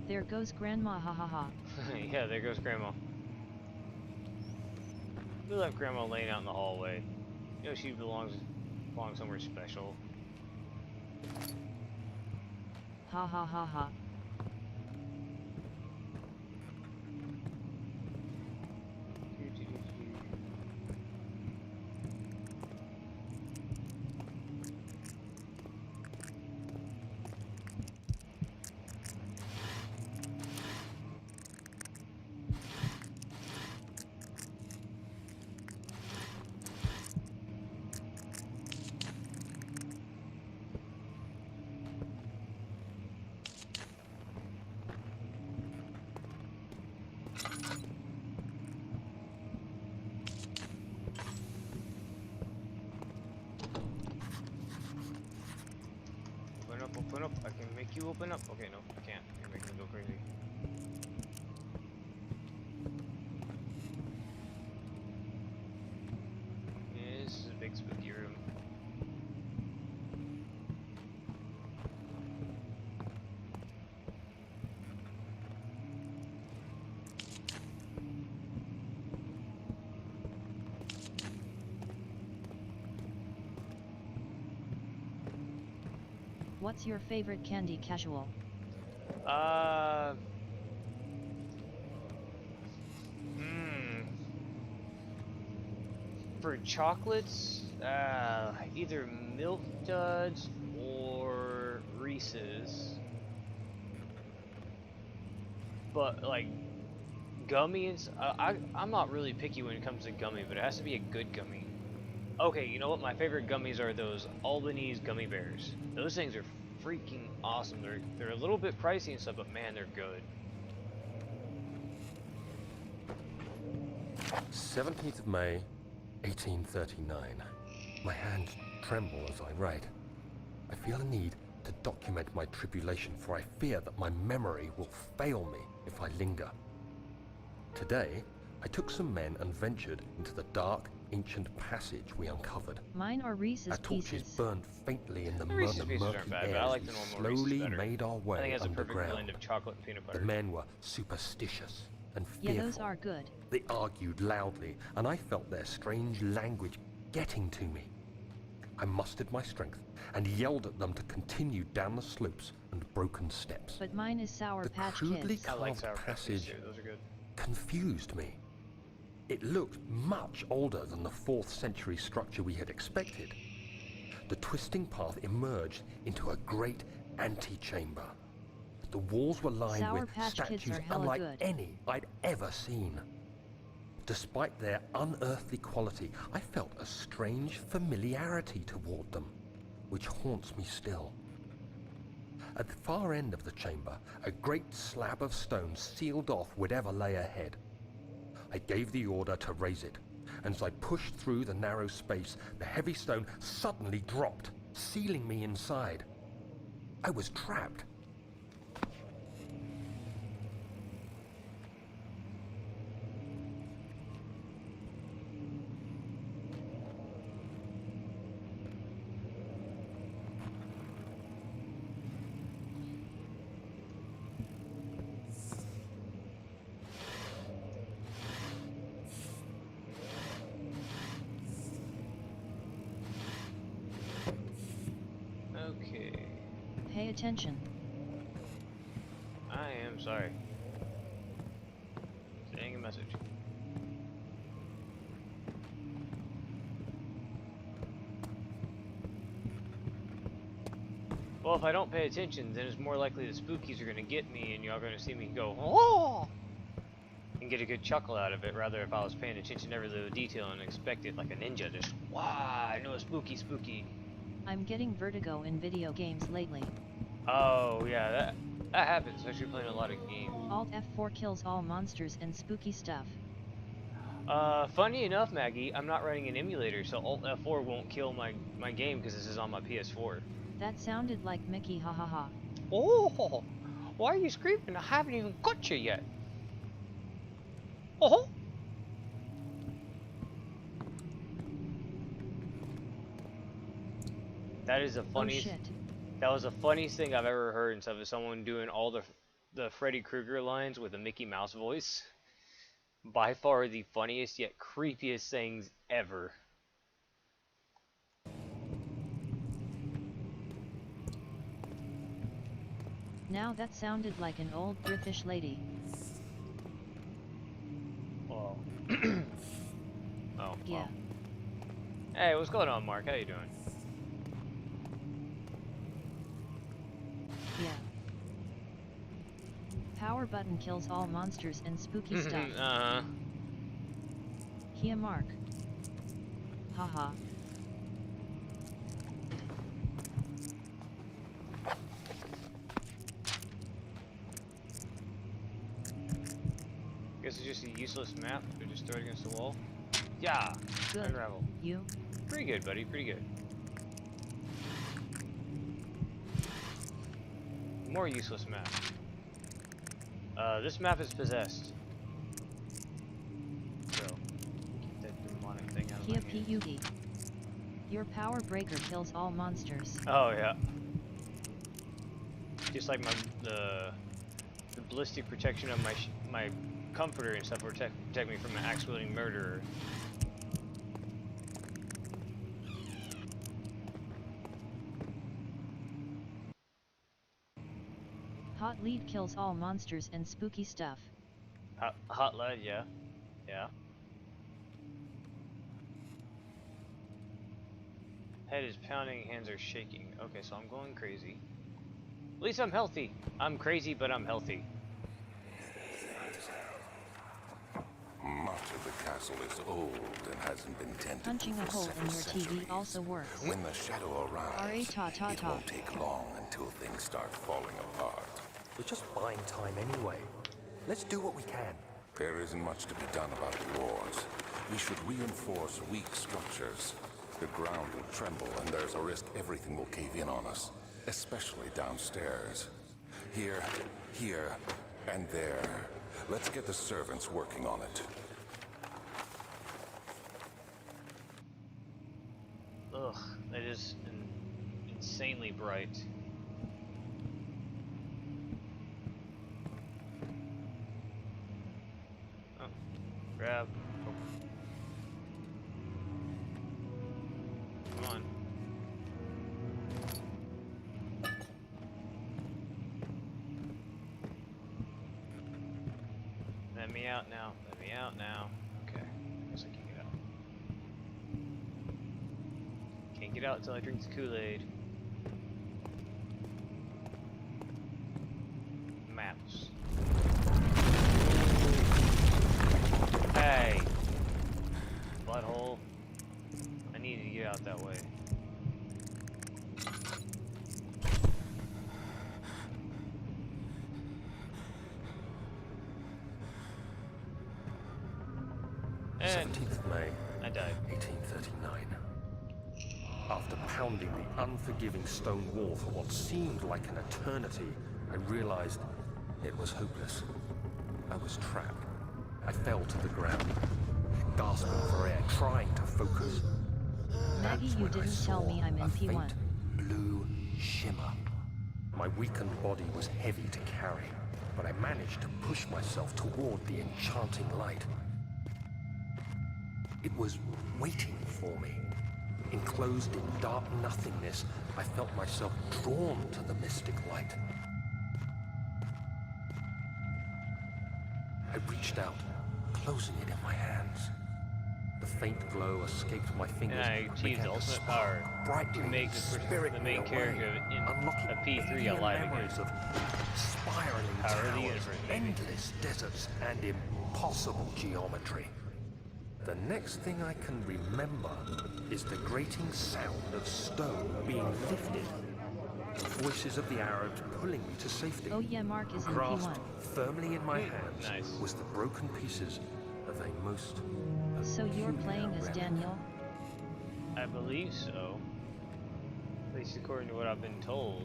[SPEAKER 2] There goes Grandma, ha ha ha.
[SPEAKER 1] Yeah, there goes Grandma. We left Grandma laying out in the hallway. You know she belongs somewhere special.
[SPEAKER 2] Ha ha ha ha.
[SPEAKER 1] Open up. I can make you open up. Okay, no, I can't. You're making me go crazy. Yeah, this is a big spooky room.
[SPEAKER 2] What's your favorite candy, Casual?
[SPEAKER 1] For chocolates, either Milk Duds or Reese's. But like gummies, I'm not really picky when it comes to gummy, but it has to be a good gummy. Okay, you know what? My favorite gummies are those Albanese gummy bears. Those things are freaking awesome. They're a little bit pricey and stuff, but man, they're good.
[SPEAKER 3] 17th of May, 1839. My hands tremble as I write. I feel a need to document my tribulation, for I fear that my memory will fail me if I linger. Today, I took some men and ventured into the dark, ancient passage we uncovered.
[SPEAKER 2] Mine are Reese's
[SPEAKER 3] Our torches
[SPEAKER 2] Pieces.
[SPEAKER 3] burned faintly in the
[SPEAKER 1] Reese's Pieces
[SPEAKER 3] murky
[SPEAKER 1] aren't bad, but
[SPEAKER 3] air
[SPEAKER 1] I
[SPEAKER 3] as
[SPEAKER 1] like
[SPEAKER 3] we
[SPEAKER 1] the normal Reese's
[SPEAKER 3] slowly
[SPEAKER 1] better.
[SPEAKER 3] made our
[SPEAKER 1] I think
[SPEAKER 3] way
[SPEAKER 1] it's a perfect blend
[SPEAKER 3] underground.
[SPEAKER 1] of chocolate and peanut butter.
[SPEAKER 3] The men were superstitious and
[SPEAKER 2] Yeah,
[SPEAKER 3] fearful.
[SPEAKER 2] those are good.
[SPEAKER 3] They argued loudly, and I felt their strange language getting to me. I mustered my strength and yelled at them to continue down the slopes and broken steps.
[SPEAKER 2] But mine is Sour
[SPEAKER 3] The
[SPEAKER 2] Patch
[SPEAKER 3] crudely
[SPEAKER 2] Kids.
[SPEAKER 1] I like
[SPEAKER 3] carved
[SPEAKER 1] Sour Patch Kids
[SPEAKER 3] passage
[SPEAKER 1] too. Those are good.
[SPEAKER 3] confused me. It looked much older than the 4th century structure we had expected. The twisting path emerged into a great antechamber. The walls were lined
[SPEAKER 2] Sour
[SPEAKER 3] with
[SPEAKER 2] Patch Kids
[SPEAKER 3] statues
[SPEAKER 2] are hella
[SPEAKER 3] unlike
[SPEAKER 2] good.
[SPEAKER 3] any I'd ever seen. Despite their unearthly quality, I felt a strange familiarity toward them, which haunts me still. At the far end of the chamber, a great slab of stone sealed off whatever lay ahead. I gave the order to raise it, and as I pushed through the narrow space, the heavy stone suddenly dropped, sealing me inside. I was trapped.
[SPEAKER 2] Pay attention.
[SPEAKER 1] I am sorry. Sending a message. Well, if I don't pay attention, then it's more likely the spookies are going to get me and y'all going to see me go, oh! And get a good chuckle out of it, rather if I was paying attention to every little detail and expect it like a ninja, just, wow, I know a spooky, spooky.
[SPEAKER 2] I'm getting vertigo in video games lately.
[SPEAKER 1] Oh, yeah, that happens, especially playing a lot of games.
[SPEAKER 2] Alt F4 kills all monsters and spooky stuff.
[SPEAKER 1] Funny enough, Maggie, I'm not running an emulator, so Alt F4 won't kill my game because this is on my PS4.
[SPEAKER 2] That sounded like Mickey, ha ha ha.
[SPEAKER 1] Oh, why are you screaming? I haven't even got you yet. Oh. That is the funniest.
[SPEAKER 2] Oh shit.
[SPEAKER 1] That was the funniest thing I've ever heard instead of someone doing all the Freddy Krueger lines with a Mickey Mouse voice. By far the funniest yet creepiest things ever.
[SPEAKER 2] Now that sounded like an old British lady.
[SPEAKER 1] Well. Oh.
[SPEAKER 2] Yeah.
[SPEAKER 1] Well. Hey, what's going on, Mark? How you doing?
[SPEAKER 2] Yeah. Power button kills all monsters and spooky stuff.
[SPEAKER 1] Uh-huh.
[SPEAKER 2] Here, Mark. Haha.
[SPEAKER 1] Guess it's just a useless map. We just throw it against the wall. Yeah.
[SPEAKER 2] Good.
[SPEAKER 1] Unravel.
[SPEAKER 2] You?
[SPEAKER 1] Pretty good, buddy. Pretty good. More useless map. This map is possessed. So, get that demonic thing out of
[SPEAKER 2] Here,
[SPEAKER 1] my hand.
[SPEAKER 2] PUD. Your power breaker kills all monsters.
[SPEAKER 1] Oh yeah. Just like the ballistic protection of my comforter and stuff will protect me from an axe-wielding murderer.
[SPEAKER 2] Hot lead kills all monsters and spooky stuff.
[SPEAKER 1] Hot lead, yeah. Yeah. Head is pounding, hands are shaking. Okay, so I'm going crazy. At least I'm healthy. I'm crazy, but I'm healthy.
[SPEAKER 4] Much of the castle is old and hasn't been tended to
[SPEAKER 2] Punching a
[SPEAKER 4] for
[SPEAKER 2] hole in
[SPEAKER 4] several
[SPEAKER 2] your
[SPEAKER 4] centuries.
[SPEAKER 2] TV also works.
[SPEAKER 4] When the shadow arrives,
[SPEAKER 2] Ta-ta-ta.
[SPEAKER 4] it won't take long until things start falling apart.
[SPEAKER 3] We're just buying time anyway. Let's do what we can.
[SPEAKER 4] There isn't much to be done about the walls. We should reinforce weak structures. The ground will tremble, and there's a risk everything will cave in on us, especially downstairs. Here, and there. Let's get the servants working on it.
[SPEAKER 1] Ugh, that is insanely bright. Oh, grab. Oh. Come on. Let me out now. Let me out now. Okay, I guess I can get out. Can't get out until I drink the Kool-Aid. Maps. Hey! Butthole. I need to get out that way. And
[SPEAKER 3] 17th of May,
[SPEAKER 1] I died.
[SPEAKER 3] 1839. After pounding the unforgiving stone wall for what seemed like an eternity, I realized it was hopeless. I was trapped. I fell to the ground, gasping for air, trying to focus.
[SPEAKER 2] Maggie,
[SPEAKER 3] That's
[SPEAKER 2] you
[SPEAKER 3] when I
[SPEAKER 2] didn't tell
[SPEAKER 3] saw
[SPEAKER 2] me I'm in
[SPEAKER 3] a
[SPEAKER 2] P1.
[SPEAKER 3] faint blue shimmer. My weakened body was heavy to carry, but I managed to push myself toward the enchanting light. It was waiting for me. Enclosed in dark nothingness, I felt myself drawn to the mystic light. I reached out, closing it in my hands. The faint glow escaped my fingers
[SPEAKER 1] And I
[SPEAKER 3] and
[SPEAKER 1] achieved
[SPEAKER 3] began
[SPEAKER 1] the
[SPEAKER 3] to
[SPEAKER 1] ultimate
[SPEAKER 3] spark
[SPEAKER 1] power
[SPEAKER 3] brightly,
[SPEAKER 1] to make the main character in
[SPEAKER 3] unlocking
[SPEAKER 1] a P3
[SPEAKER 3] alien
[SPEAKER 1] alive again.
[SPEAKER 3] memories of spiraling
[SPEAKER 1] Power of the
[SPEAKER 3] towers,
[SPEAKER 1] universe, baby.
[SPEAKER 3] endless deserts, and impossible geometry. The next thing I can remember is the grating sound of stone being lifted. Voices of the Arabs pulling me to safety.
[SPEAKER 2] Oh yeah, Mark is in
[SPEAKER 3] Grasped
[SPEAKER 2] P1.
[SPEAKER 3] firmly in my hands
[SPEAKER 1] Nice.
[SPEAKER 3] was the broken pieces of a most
[SPEAKER 2] So you're
[SPEAKER 3] peculiar
[SPEAKER 2] playing as
[SPEAKER 3] relic.
[SPEAKER 2] Daniel?
[SPEAKER 1] I believe so. At least according to what I've been told.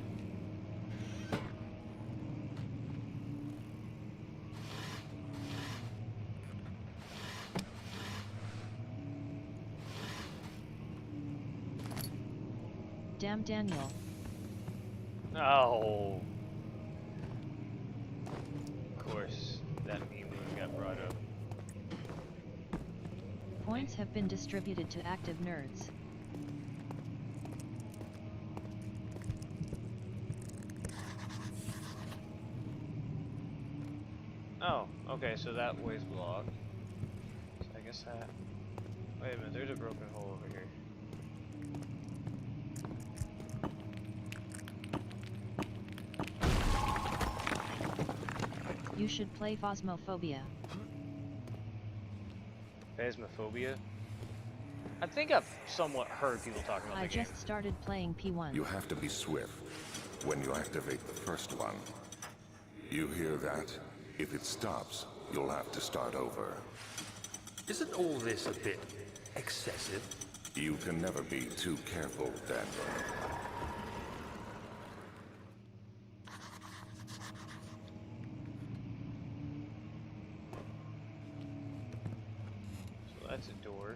[SPEAKER 2] Damn Daniel.
[SPEAKER 1] Oh. Of course, that meme got brought up.
[SPEAKER 2] Points have been distributed to active nerds.
[SPEAKER 1] Oh, okay, so that way's blocked. So I guess that... Wait a minute, there's a broken hole over here.
[SPEAKER 2] You should play Phasmophobia.
[SPEAKER 1] Phasmophobia? I think I've somewhat heard people talking about
[SPEAKER 2] I
[SPEAKER 1] the game.
[SPEAKER 2] just started playing P1.
[SPEAKER 4] You have to be swift when you activate the first one. You hear that? If it stops, you'll have to start over.
[SPEAKER 3] Isn't all this a bit excessive?
[SPEAKER 4] You can never be too careful, Daniel.
[SPEAKER 1] So that's a door.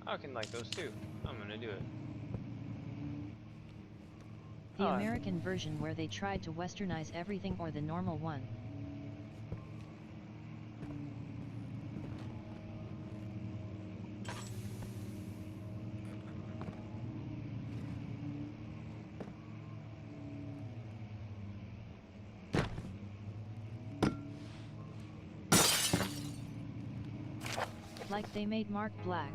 [SPEAKER 1] I can like those too. I'm gonna do it.
[SPEAKER 2] The
[SPEAKER 1] Oh.
[SPEAKER 2] American version where they tried to westernize everything, or the normal one? Like they made Mark black.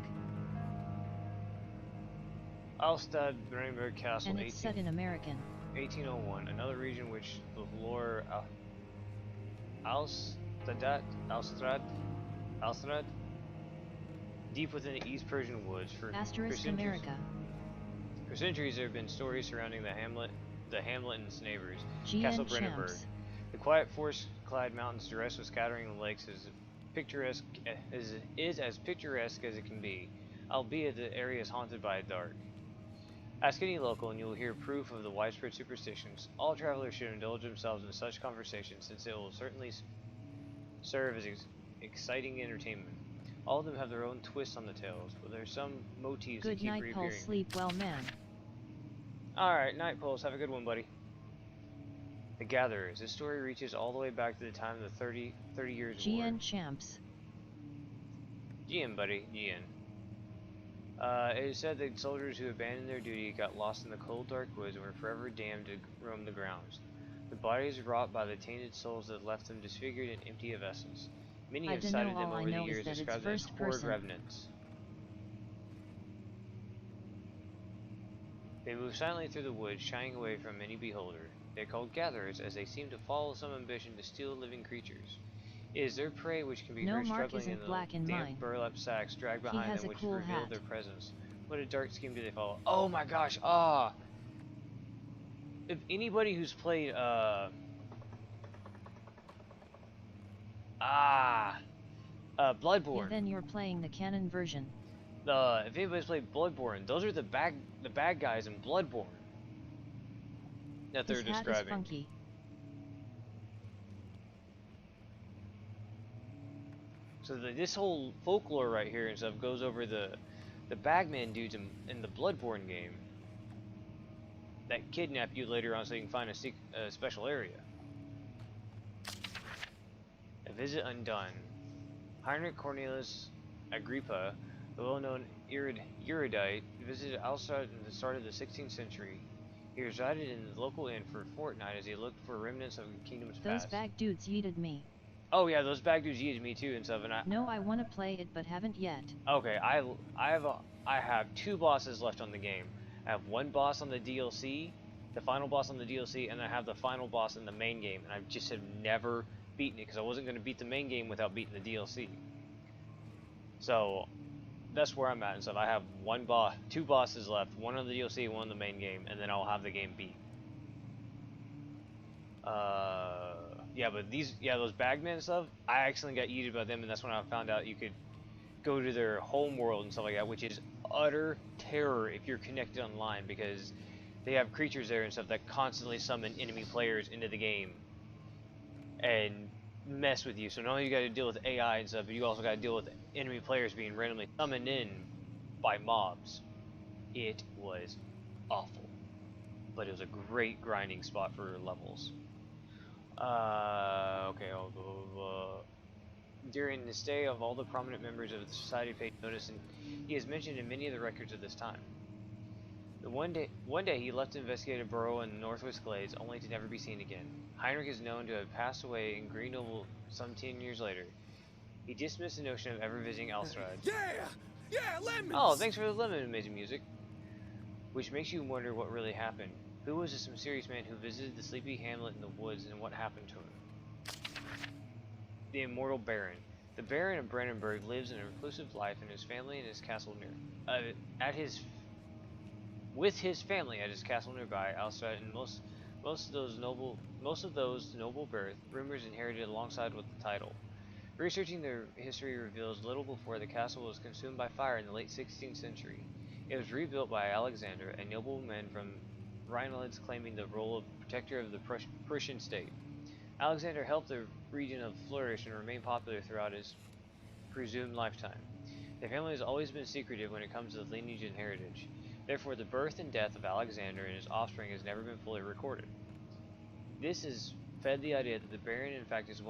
[SPEAKER 1] Alstad Brandenburg Castle,
[SPEAKER 2] And it's set in American.
[SPEAKER 1] 1801, another region which the lore Alstrad, deep within the East Persian woods. For
[SPEAKER 2] Asterisk
[SPEAKER 1] centuries,
[SPEAKER 2] America.
[SPEAKER 1] for centuries there have been stories surrounding the hamlet and its neighbors.
[SPEAKER 2] GN
[SPEAKER 1] Castle Brandenburg.
[SPEAKER 2] champs.
[SPEAKER 1] The quiet forest-clad mountains dressed with scattering lakes is picturesque as picturesque as it can be, albeit the area is haunted by a dark. Ask any local and you will hear proof of the widespread superstitions. All travelers should indulge themselves in such conversations, since it will certainly serve as exciting entertainment. All of them have their own twists on the tales, but there are some motifs that
[SPEAKER 2] Good
[SPEAKER 1] keep
[SPEAKER 2] night, Paul.
[SPEAKER 1] reappearing.
[SPEAKER 2] Sleep well, man.
[SPEAKER 1] Alright, night Pulse, have a good one, buddy. The Gatherers. This story reaches all the way back to the time of the 30 Years' War.
[SPEAKER 2] GN champs.
[SPEAKER 1] GN, buddy, GN. It is said that soldiers who abandoned their duty got lost in the cold, dark woods and were forever damned to roam the grounds. The bodies rot by the tainted souls that left them disfigured and empty of essence. Many have cited them over the years, described them as horrid revenants. They move silently through the woods, shying away from any beholder. They are called gatherers, as they seem to follow some ambition to steal living creatures. It is their prey which can be heard struggling in the damp burlap sacks dragged behind them, which reveal their presence. What a dark scheme do they follow? Oh my gosh! If anybody who's played Bloodborne.
[SPEAKER 2] Yeah, then you're playing the canon version.
[SPEAKER 1] If anybody's played Bloodborne, those are the bad guys in Bloodborne that they're
[SPEAKER 2] His hat
[SPEAKER 1] describing.
[SPEAKER 2] is funky.
[SPEAKER 1] So this whole folklore right here and stuff goes over the Bagman dudes in the Bloodborne game that kidnap you later on so you can find a special area. A visit undone. Heinrich Cornelius Agrippa, the well-known erudite, visited Alstadt in the start of the 16th century. He resided in the local inn for a fortnight as he looked for remnants of the kingdom's
[SPEAKER 2] Those
[SPEAKER 1] past.
[SPEAKER 2] bag dudes yeeted me.
[SPEAKER 1] Oh yeah, those bag dudes yeeted me too and stuff. And
[SPEAKER 2] No, I want to play it but haven't yet.
[SPEAKER 1] Okay, I have 2 bosses left on the game. I have 1 boss on the DLC, the final boss on the DLC, and I have the final boss in the main game. And I just have never beaten it because I wasn't going to beat the main game without beating the DLC. So that's where I'm at and stuff. I have 2 bosses left, 1 on the DLC, 1 on the main game, and then I'll have the game beat. Yeah, but those bagmen and stuff, I accidentally got yeeted by them, and that's when I found out you could go to their home world and stuff like that, which is utter terror if you're connected online, because they have creatures there and stuff that constantly summon enemy players into the game and mess with you. So not only you got to deal with AI and stuff, but you also got to deal with enemy players being randomly summoned in by mobs. It was awful, but it was a great grinding spot for levels. Okay, I'll go. During the stay of all the prominent members of the society paid notice, and he is mentioned in many of the records of this time. One day he left to investigate a burrow in the Northwest Glades, only to never be seen again. Heinrich is known to have passed away in Grenoble some 10 years later. He dismissed the notion of ever visiting Alstrad.
[SPEAKER 3] Yeah, lemons!
[SPEAKER 1] Oh, thanks for the lemon amazing music. Which makes you wonder what really happened. Who was this mysterious man who visited the sleepy hamlet in the woods, and what happened to him? The immortal Baron. The Baron of Brandenburg lives an reclusive life in his family and his castle with his family at his castle nearby, Alstrad, and most of those noble birth rumors inherited alongside with the title. Researching their history reveals little before the castle was consumed by fire in the late 16th century. It was rebuilt by Alexander, a nobleman from Rhineland claiming the role of protector of the Prussian state. Alexander helped the region of flourish and remain popular throughout his presumed lifetime. The family has always been secretive when it comes to the lineage and heritage. Therefore, the birth and death of Alexander and his offspring has never been fully recorded. This has fed the idea that the Baron, in fact, is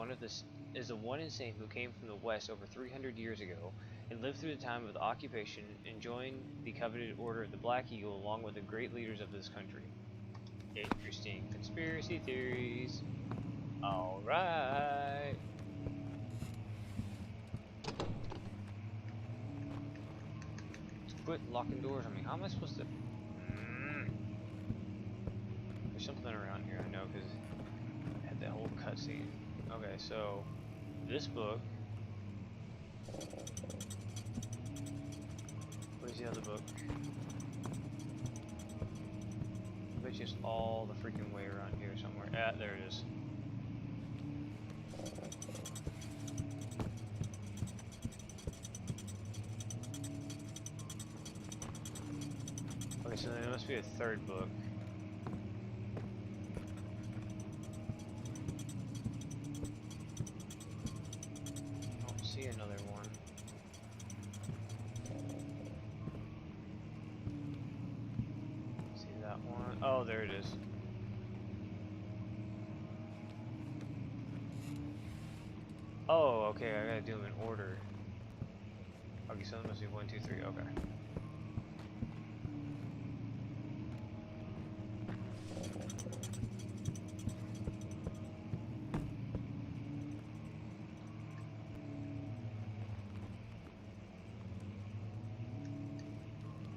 [SPEAKER 1] the one insane who came from the west over 300 years ago and lived through the time of the occupation and joined the coveted Order of the Black Eagle along with the great leaders of this country. Interesting conspiracy theories. Alright. Quit locking doors on me. How am I supposed to... There's something around here, I know, because I had that whole cutscene. Okay, so... this book... Where's the other book? I bet you it's all the freaking way around here somewhere. Ah, there it is. Okay, so there must be a 3rd book. I don't see another one. See that one? Oh, there it is. Oh, okay, I gotta do them in order. Okay, so there must be 1, 2, 3, okay.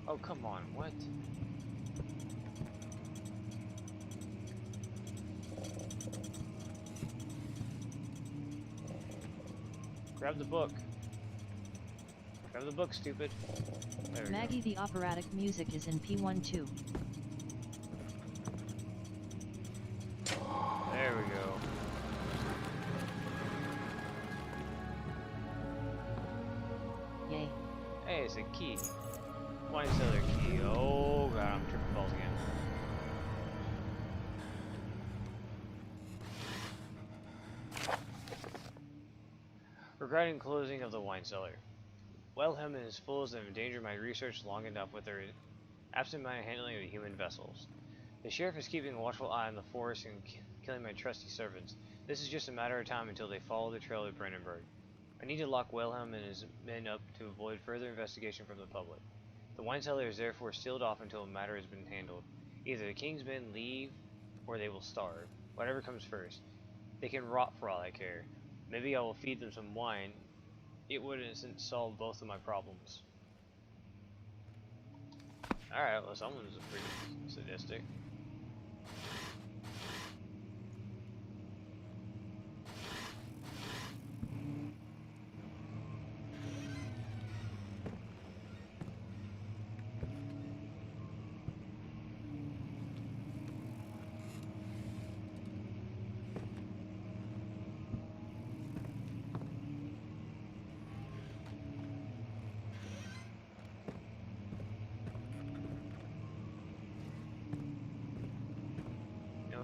[SPEAKER 1] Oh, come on, what? Grab the book. Grab the book, stupid. There we
[SPEAKER 2] Maggie, the operatic music is in P1 too.
[SPEAKER 1] go. There we go.
[SPEAKER 2] Yay.
[SPEAKER 1] Hey, it's a key. Wine cellar key. Oh god, I'm tripping balls again. Regarding closing of the wine cellar. Wilhelm and his fools have endangered my research long enough with their absent-minded handling of the human vessels. The sheriff is keeping a watchful eye on the forest and killing my trusty servants. This is just a matter of time until they follow the trail of Brandenburg. I need to lock Wilhelm and his men up to avoid further investigation from the public. The wine cellar is therefore sealed off until the matter has been handled. Either the king's men leave, or they will starve. Whatever comes first. They can rot for all I care. Maybe I will feed them some wine. It wouldn't solve both of my problems. Alright, well someone's pretty sadistic.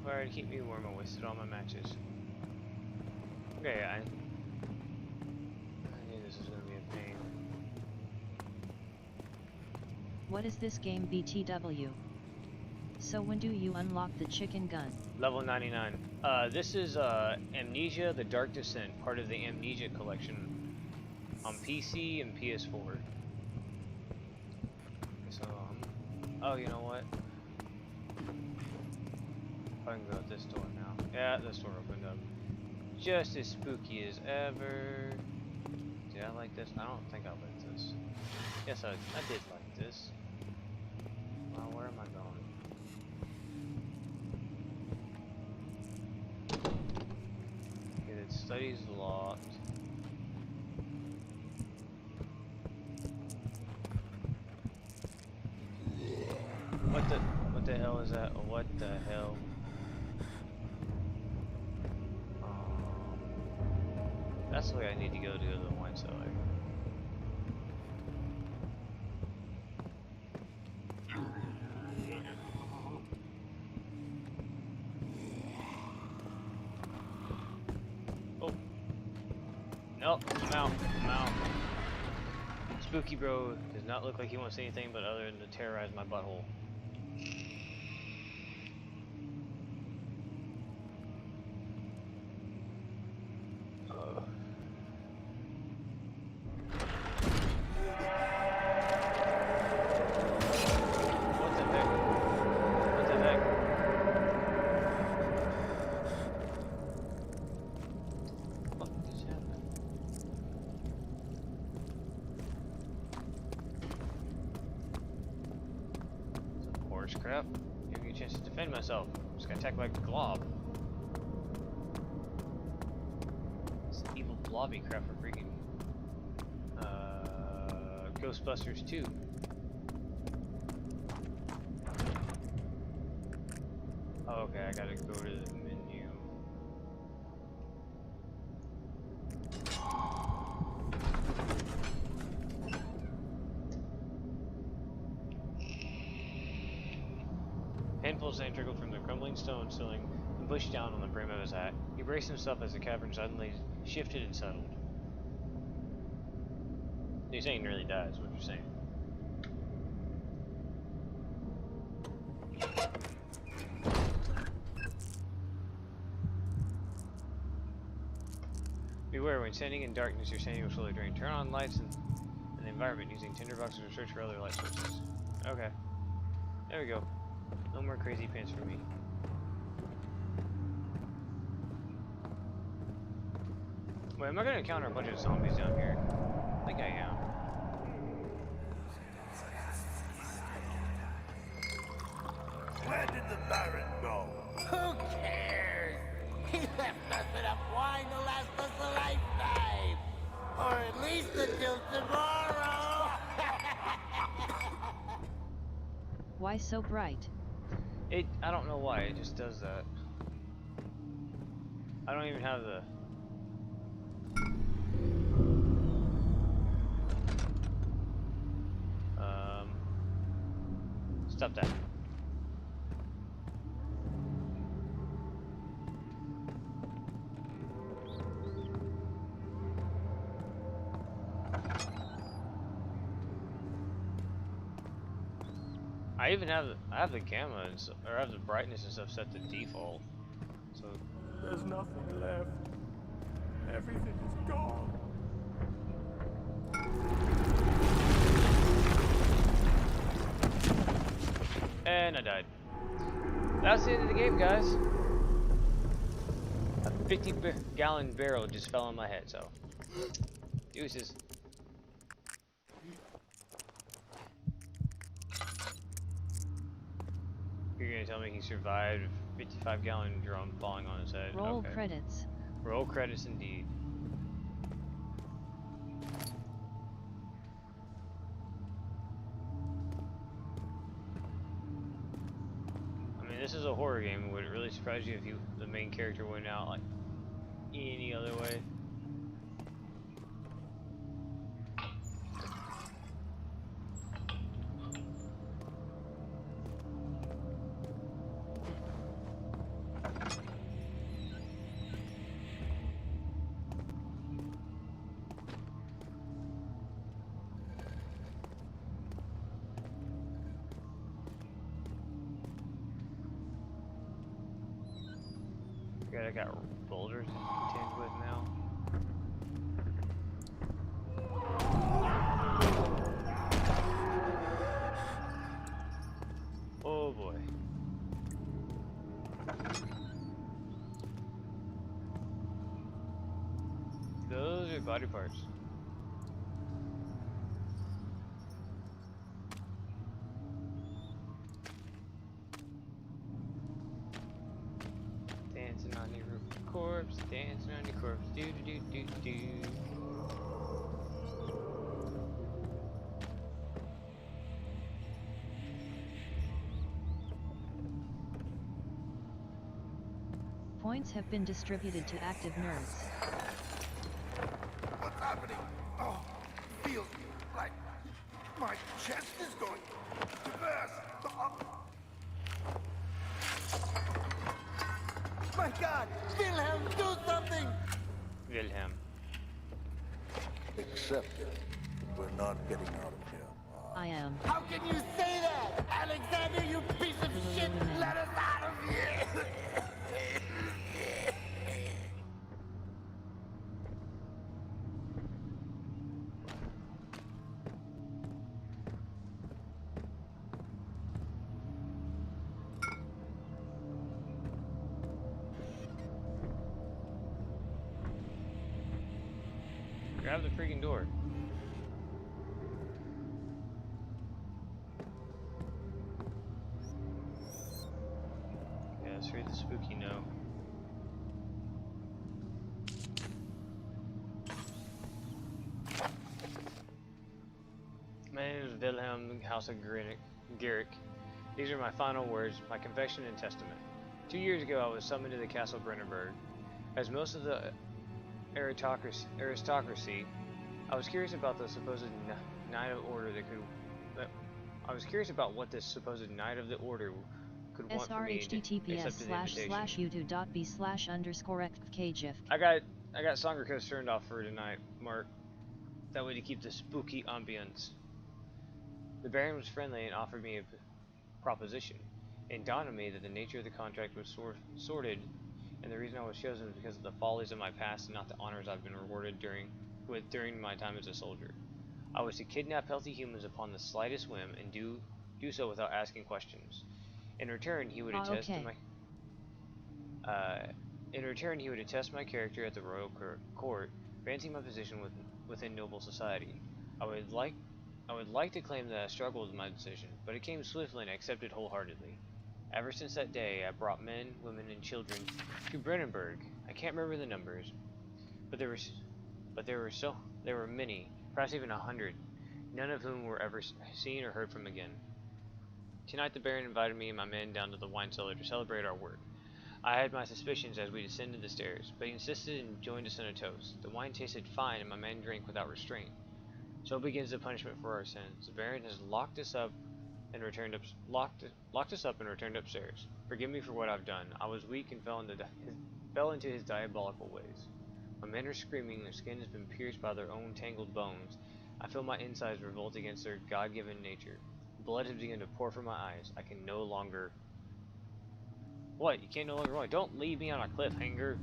[SPEAKER 1] Fire to keep me warm, I wasted all my matches. Okay, I knew this was gonna be a pain.
[SPEAKER 2] What is this game BTW? So when do you unlock the chicken gun?
[SPEAKER 1] Level 99. This is Amnesia: The Dark Descent, part of the Amnesia collection on PC and PS4. So, oh, you know what? I can go at this door now. Yeah, this door opened up. Just as spooky as ever. Did I like this? I don't think I liked this. Yes, I did like this. Well, where am I going? Okay, it studies locked. What the hell is that? What the hell? That's the way I need to go to the wine cellar. Oh. Nope, I'm out. I'm out. Spooky bro does not look like he wants anything but other than to terrorize my butthole. Crap. Give me a chance to defend myself. I'm just gonna attack like a glob. It's evil blobby crap for freaking Ghostbusters 2. Oh, okay, I gotta go to the menu. Handful of sand trickled from the crumbling stone ceiling and pushed down on the brim of his hat. He braced himself as the cavern suddenly shifted and settled. You're saying he nearly dies, what you're saying. Beware, when standing in darkness, your sanity will slowly drain. Turn on lights in the environment using tinderboxes or search for other light sources. Okay. There we go. No more crazy pants for me. Wait, am I gonna encounter a bunch of zombies down here? I think I am.
[SPEAKER 5] Where did the Baron go?
[SPEAKER 6] Who cares? He left us enough wine to last us a lifetime. Or at least until tomorrow.
[SPEAKER 2] Why so bright?
[SPEAKER 1] I don't know why, it just does that. I don't even have the... Stop that. I have the gamma and or I have the brightness and stuff set to default. So
[SPEAKER 5] There's nothing left. Everything is gone.
[SPEAKER 1] and I died. That's the end of the game, guys. A 50-gallon barrel just fell on my head, so deuces. You're gonna tell me he survived a 55-gallon drum falling on his head?
[SPEAKER 2] Roll
[SPEAKER 1] Okay.
[SPEAKER 2] credits.
[SPEAKER 1] Roll credits indeed. I mean, this is a horror game. Would it really surprise you if the main character went out like any other way? God, I got boulders to contend with now. Oh boy. Those are body parts. Dancing on your roof, corpse, dancing on your corpse, do do do do do.
[SPEAKER 2] Points have been distributed to active nerds.
[SPEAKER 5] What's happening? Oh, feels like my chest is going to burst. Oh.
[SPEAKER 6] My God! Wilhelm, do something!
[SPEAKER 1] Wilhelm.
[SPEAKER 5] Accept it. We're not getting out of here.
[SPEAKER 2] I am.
[SPEAKER 6] How can you say that? Alexander, you piece of shit! Let us out of here!
[SPEAKER 1] Grab the freaking door. Yeah, let's read the spooky note. My name is Wilhelm House of Garrick. These are my final words, my confession and testament. 2 years ago, I was summoned to the Castle Brennenburg. As most of the aristocracy, I was curious about the supposed Knight of Order that could. I was curious about what this supposed Knight of the Order could want from me.
[SPEAKER 2] srhttps://youtube.b//_xkgif.
[SPEAKER 1] I got song requests turned off for tonight, Mark. That way to keep the spooky ambience. The Baron was friendly and offered me a proposition. It dawned on me that the nature of the contract was sordid, and the reason I was chosen was because of the follies of my past and not the honors I've been rewarded during my time as a soldier. I was to kidnap healthy humans upon the slightest whim and do so without asking questions. In return, he would attest to my my character at the royal court, granting my position within noble society. I would like to claim that I struggled with my decision, but it came swiftly and I accepted wholeheartedly. Ever since that day, I brought men, women, and children to Brennenburg. I can't remember the numbers, but there were many, perhaps even 100, none of whom were ever seen or heard from again. Tonight, the Baron invited me and my men down to the wine cellar to celebrate our work. I had my suspicions as we descended the stairs, but he insisted and joined us in a toast. The wine tasted fine, and my men drank without restraint. So begins the punishment for our sins. The Baron has locked us up and returned upstairs. Forgive me for what I've done. I was weak and fell into his diabolical ways. My men are screaming, their skin has been pierced by their own tangled bones. I feel my insides revolt against their God-given nature. Blood has begun to pour from my eyes. I can no longer... What? You can't no longer what? Don't leave me on a cliffhanger.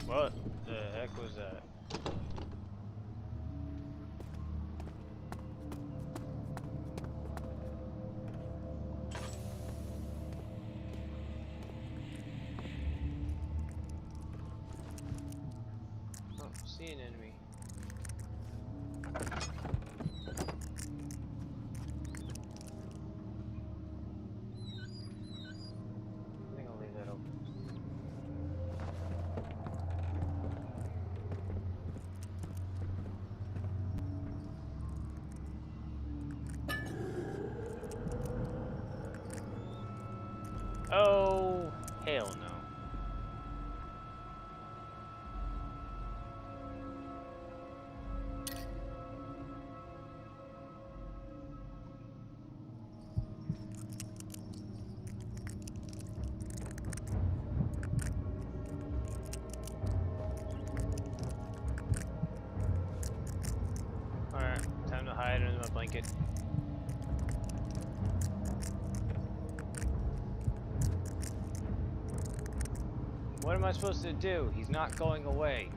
[SPEAKER 1] What the heck was that? Oh, see an enemy. I think I'll leave that open. Oh, hell no. Alright, time to hide under my blanket. What am I supposed to do? He's not going away.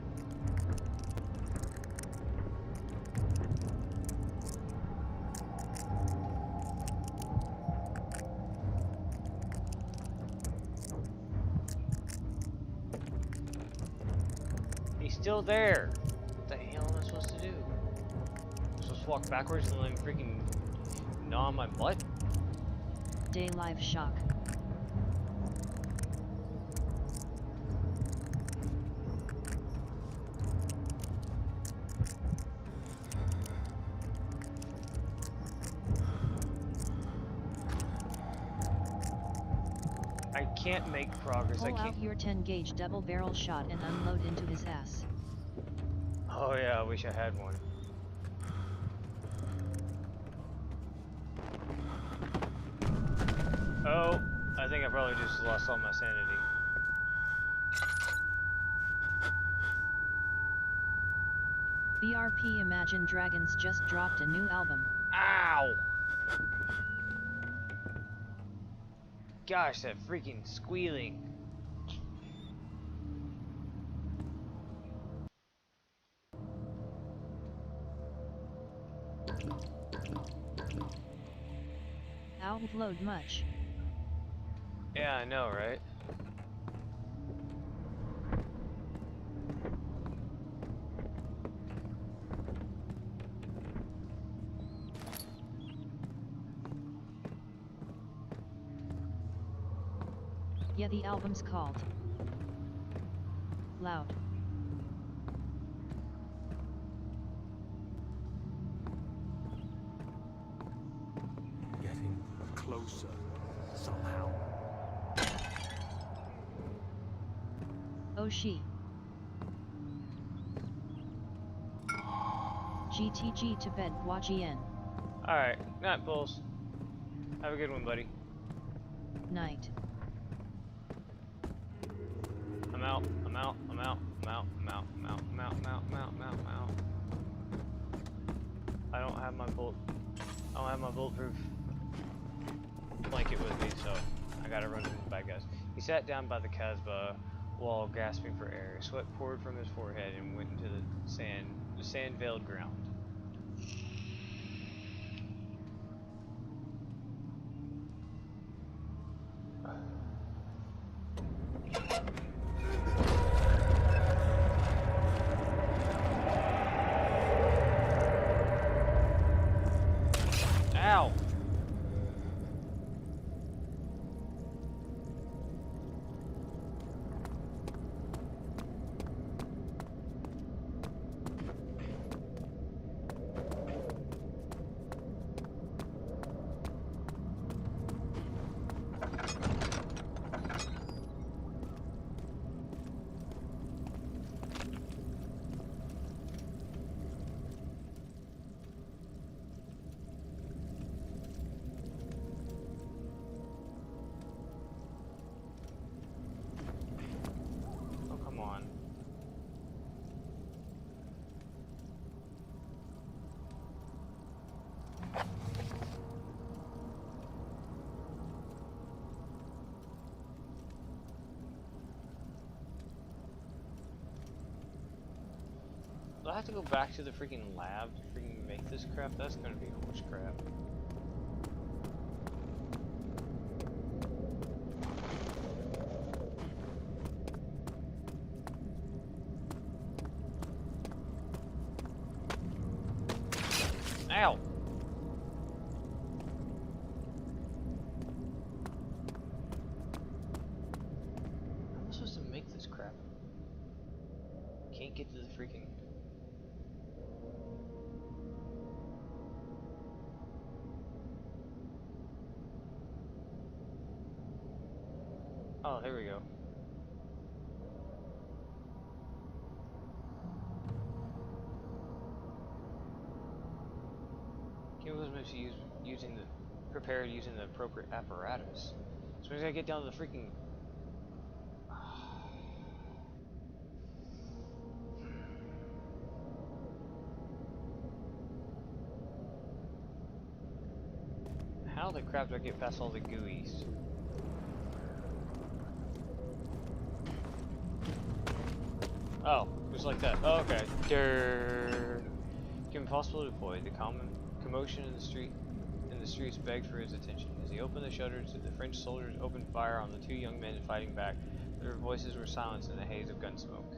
[SPEAKER 1] He's still there. What the hell am I supposed to do? I'm supposed to walk backwards and let him freaking gnaw on my butt?
[SPEAKER 2] DLive shock.
[SPEAKER 1] I can't make progress. I
[SPEAKER 2] Pull
[SPEAKER 1] can't.
[SPEAKER 2] out your 10 gauge double barrel shot and unload into his ass.
[SPEAKER 1] Oh yeah, I wish I had one. Oh, I think I probably just lost all my sanity.
[SPEAKER 2] BRP Imagine Dragons just dropped a new album.
[SPEAKER 1] Ow! Gosh, that freaking squealing.
[SPEAKER 2] Outload much.
[SPEAKER 1] Yeah, I know, right?
[SPEAKER 2] Yeah, the album's called Loud.
[SPEAKER 3] Getting closer somehow.
[SPEAKER 2] Oh she. GTG to bed, YGN.
[SPEAKER 1] Alright, night, Bulls. Have a good one, buddy.
[SPEAKER 2] Night.
[SPEAKER 1] I'm out, I'm out, I'm out, I'm out, I'm out, I'm out, I'm out, I'm out, I'm out, I'm out, I'm out. I don't have my bulletproof blanket with me, so I gotta run into the bad guys. He sat down by the Casbah wall, gasping for air. Sweat poured from his forehead and went into the sand-veiled ground. Ow! I have to go back to the freaking lab to freaking make this crap? That's gonna be horse crap. Ow! How am I supposed to make this crap? Can't get to the freaking... Oh, here we go. Chemicals must be prepared using the appropriate apparatus. So as I get down to the freaking... How the crap do I get past all the gooeys? Oh, just like that. Oh, okay. Durr. Given possible to deploy, the common commotion in the streets begged for his attention. As he opened the shutters, the French soldiers opened fire on the two young men fighting back. Their voices were silenced in the haze of gun smoke.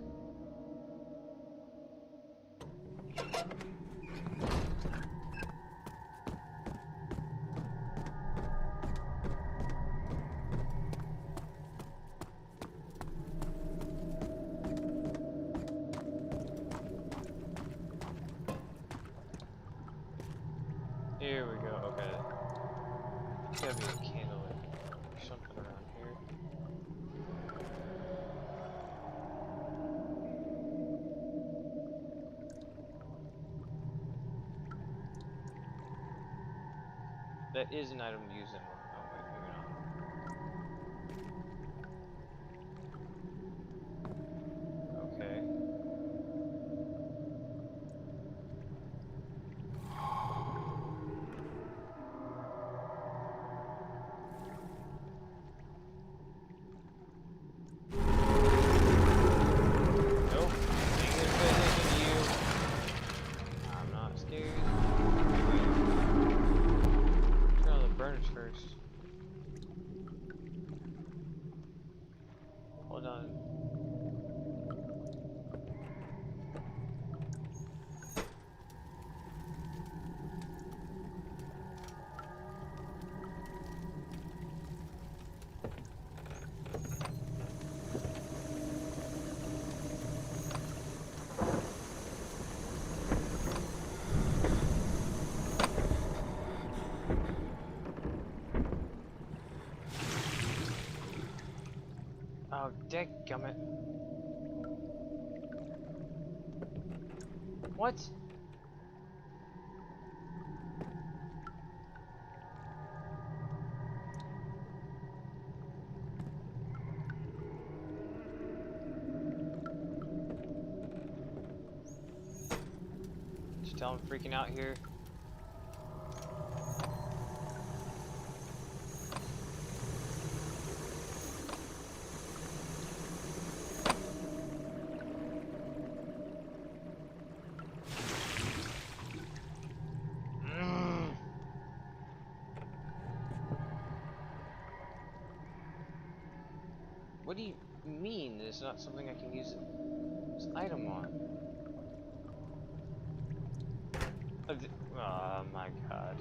[SPEAKER 1] Here we go, okay. There's gotta be a candle or something around here. That is an item to use in one. Oh wait, maybe not. Okay. Nope. Ain't gonna pay attention to you. I'm not scared. Wait. Turn on the burners first. Hold on. Oh, dadgummit. What? Did you tell him freaking out here? What do you mean it's not something I can use this item on? Oh my god.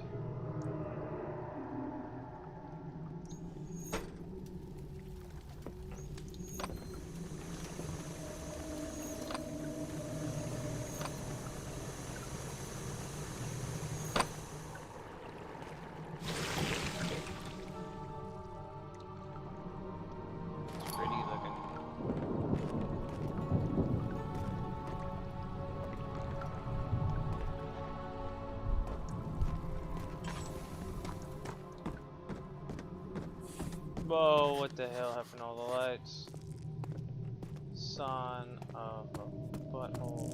[SPEAKER 1] Whoa, what the hell happened to all the lights? Son of a butthole.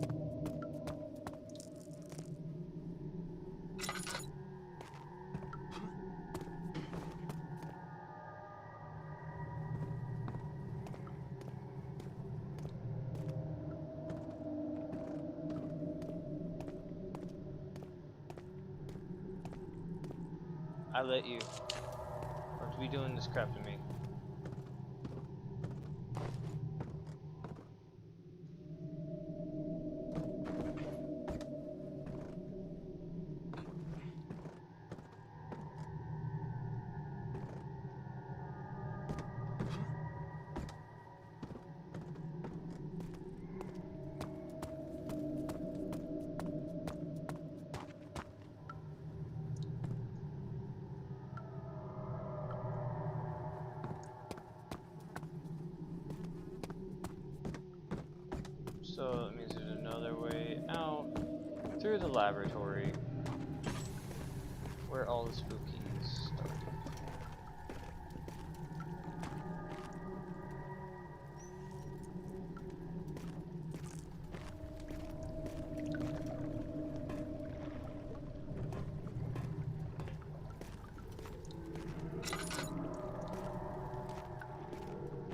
[SPEAKER 1] I let you. Or to be doing this crap to me. So that means there's another way out through the laboratory where all the spookies started.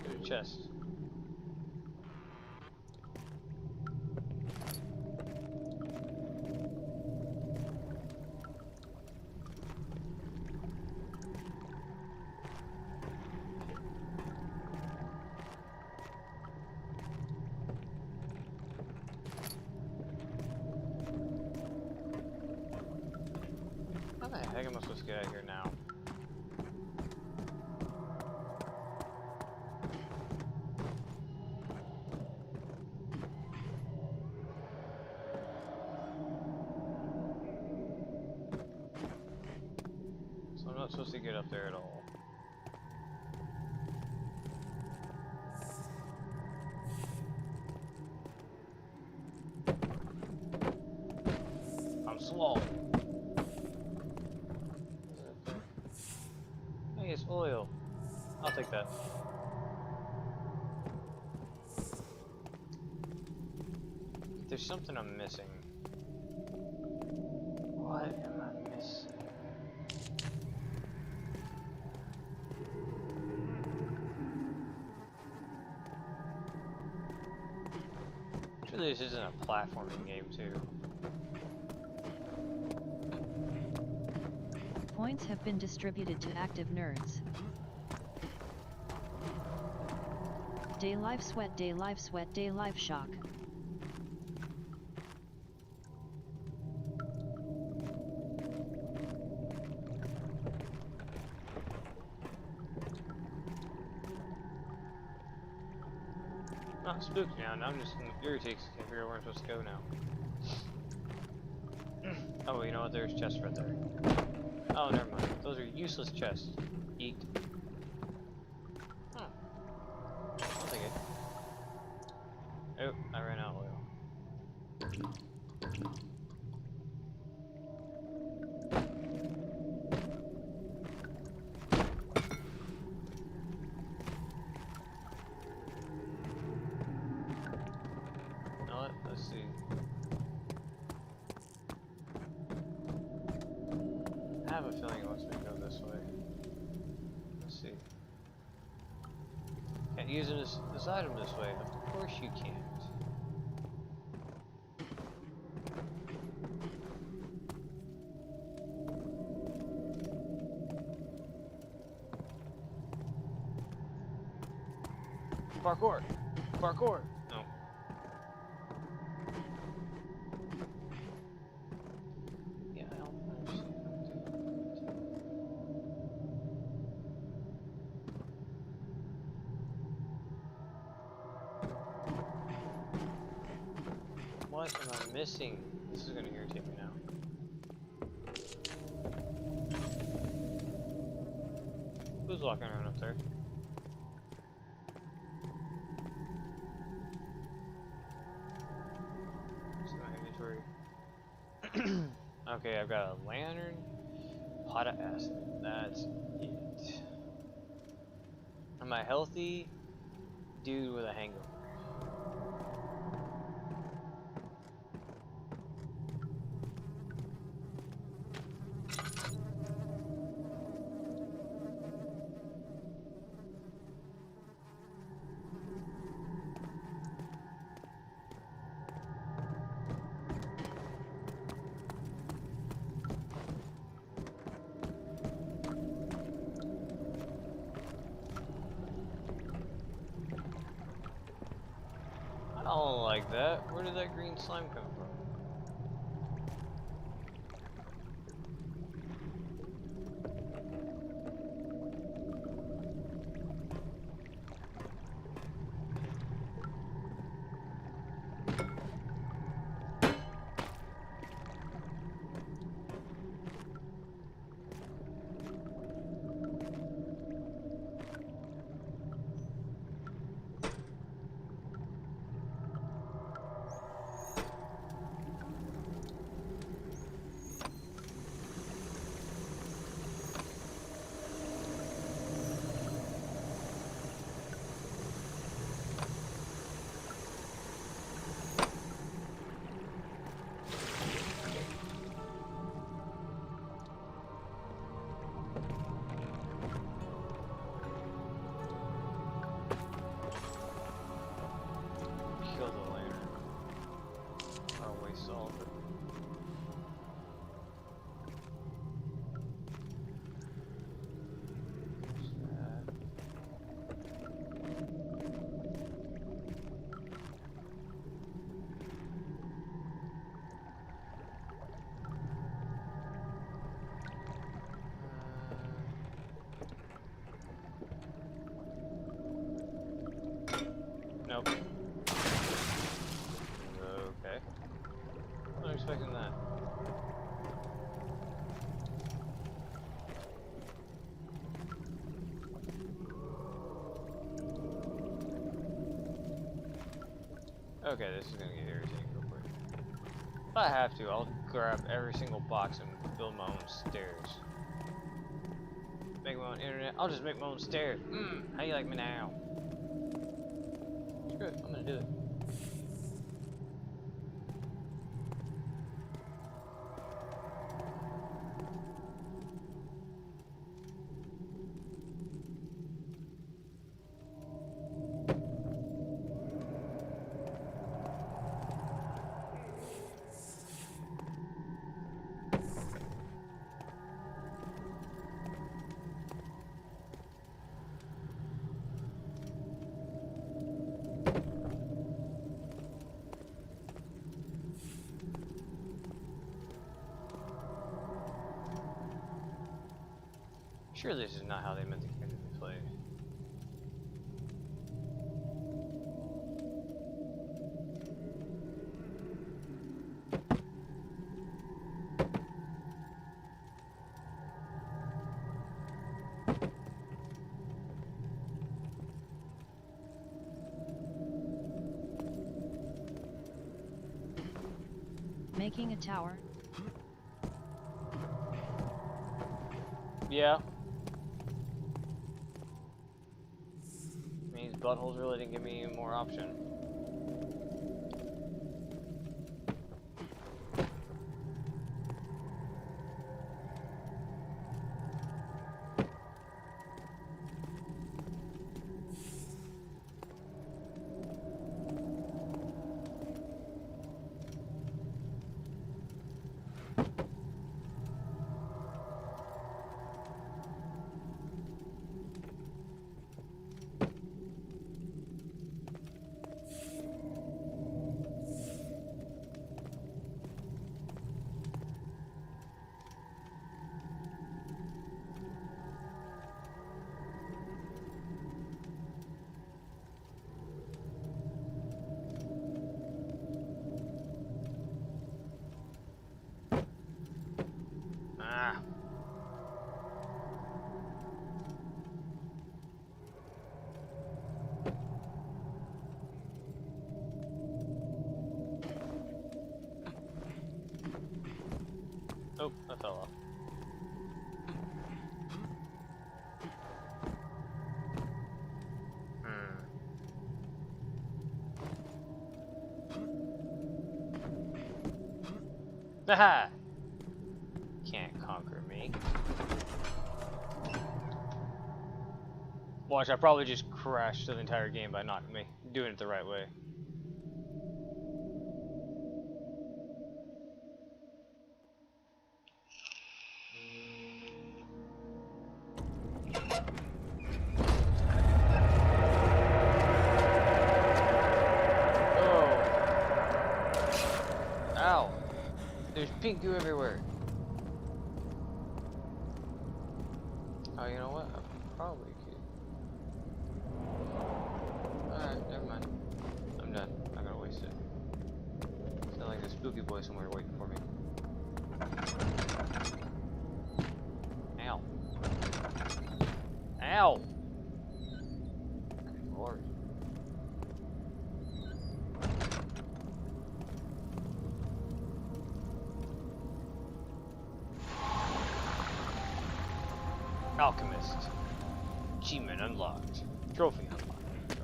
[SPEAKER 1] There's a chest. How the heck am I supposed to get out of here now? So I'm not supposed to get up there at all. I'm slow. Hey, it's oil. I'll take that. There's something I'm missing. What am I missing? Surely this isn't a platforming game too.
[SPEAKER 2] Points have been distributed to active nerds. DLive sweat, DLive sweat, DLive shock.
[SPEAKER 1] I'm not spooked now, I'm just irritated because I can't figure out where I'm supposed to go now. Oh, you know what? There's chests right there. Oh, never mind. Those are useless chests. Eat. Huh. I'll take it. Oh, I ran out of oil. You know what? Let's see. I have a feeling it wants me to go this way. Let's see. Can't use this item this way. Of course you can't. Parkour! Parkour! No. Yeah, I don't understand. What am I missing? This is gonna irritate me now. Who's walking around up there? It's my inventory. Okay, I've got a lantern, pot of acid. That's it. Am I healthy? Dude with a hangover. don't like that. Where did that green slime come from? Kill the lantern. I'll waste all of it. Nope. Okay. I wasn't expecting that. Okay, this is gonna get irritating real quick. If I have to, I'll grab every single box and build my own stairs. Make my own internet. I'll just make my own stairs. How you like me now? Screw it, I'm gonna do it. Sure, this is not how they meant the game to be played.
[SPEAKER 2] Making a tower.
[SPEAKER 1] Yeah. Means buttholes really didn't give me more option. Oh, I fell off. Haha! Can't conquer me. Watch, I probably just crashed the entire game by not doing it the right way. Oh pink goo everywhere. Oh, you know what? I probably could. Alright, never mind. I'm done. I'm not gonna waste it. Sounds like a spooky boy somewhere waiting for me. Ow. Ow! Good Lord. Alchemist. Achievement unlocked. Trophy unlocked. There you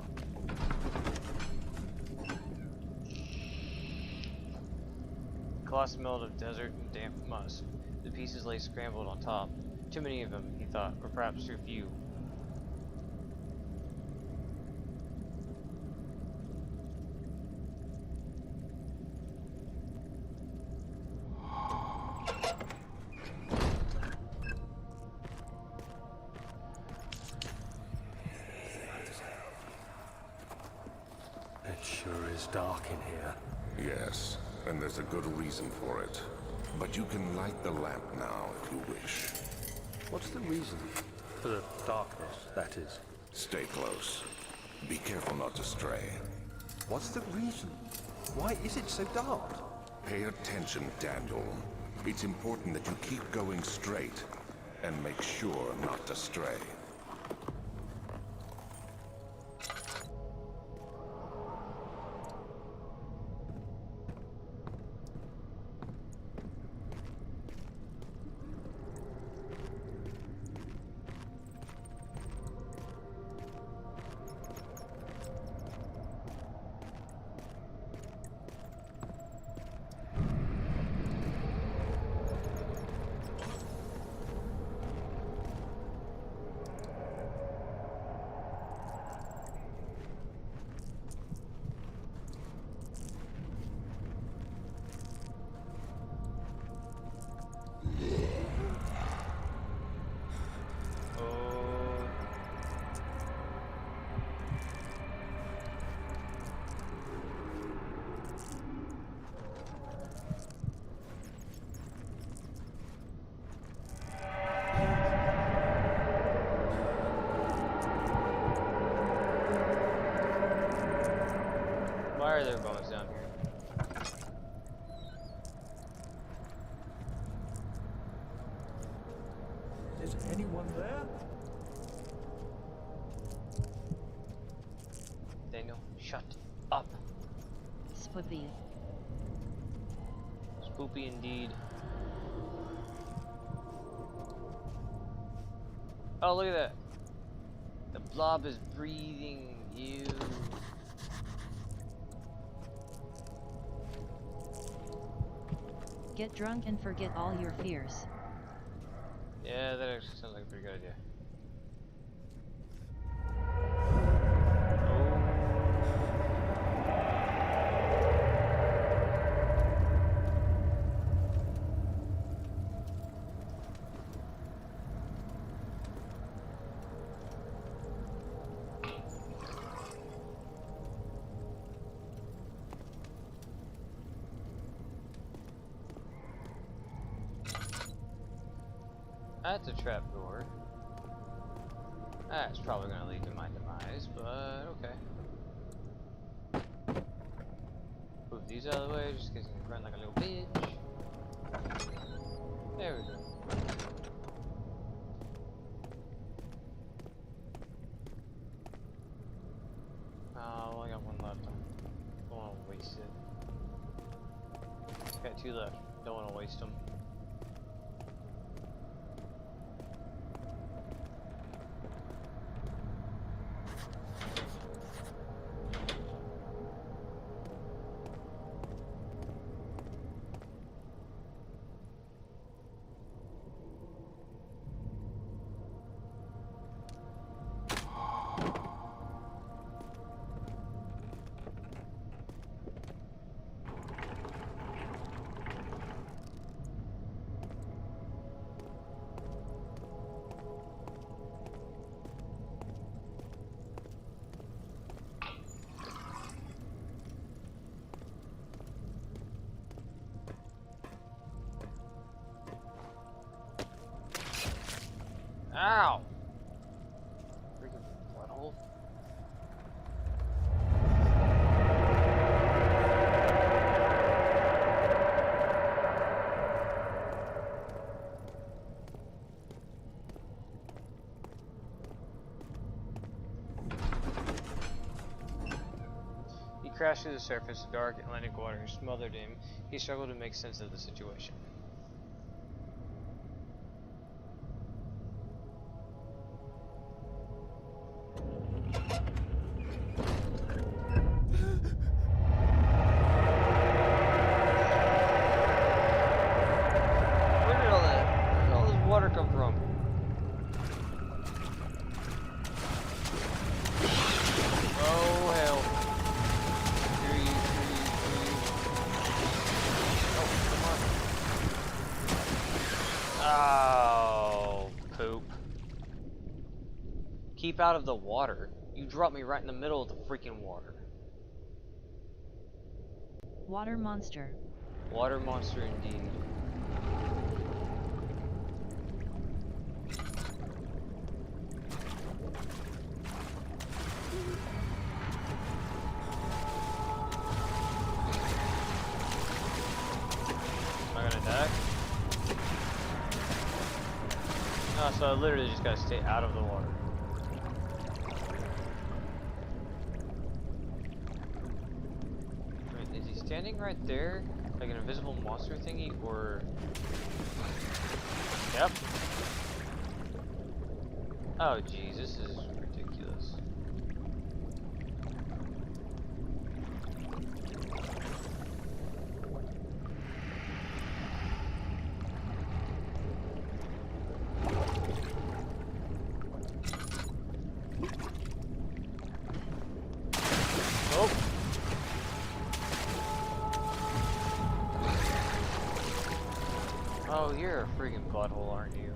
[SPEAKER 1] go. Coloss smelled of desert and damp musk. The pieces lay scrambled on top. Too many of them, he thought, or perhaps too few.
[SPEAKER 3] It sure is dark in here.
[SPEAKER 4] Yes, and there's a good reason for it. But you can light the lamp now if you wish.
[SPEAKER 3] What's the reason? For the darkness, that is.
[SPEAKER 4] Stay close. Be careful not to stray.
[SPEAKER 3] What's the reason? Why is it so dark?
[SPEAKER 4] Pay attention, Daniel. It's important that you keep going straight and make sure not to stray.
[SPEAKER 1] Why are there bones down here?
[SPEAKER 3] Is anyone there?
[SPEAKER 1] Daniel, shut up.
[SPEAKER 2] Spoopy.
[SPEAKER 1] Spoopy indeed. Oh, look at that. The blob is breathing. You.
[SPEAKER 2] Get drunk and forget all your fears.
[SPEAKER 1] Yeah, that actually sounds like a pretty good idea. That's a trapdoor. That's probably gonna lead to my demise, but okay. Move these out of the way just in case I can run like a little bitch. There we go. Oh, I got one left. Don't want to waste it. Got two left. Don't want to waste them. Ow! Freaking butthole. He crashed to the surface. The dark Atlantic waters smothered him. He struggled to make sense of the situation. Where did all this water come from? Oh hell. Oh, poop. Keep out of the water. You dropped me right in the middle of the freaking water.
[SPEAKER 2] Water monster.
[SPEAKER 1] Water monster indeed. Am I gonna die? No, so I literally just gotta stay out of the water. Wait, is he standing right there? Like an invisible monster thingy, or... Yep. Oh jeez, this is ridiculous. Oh! Oh, you're a freaking butthole, aren't you?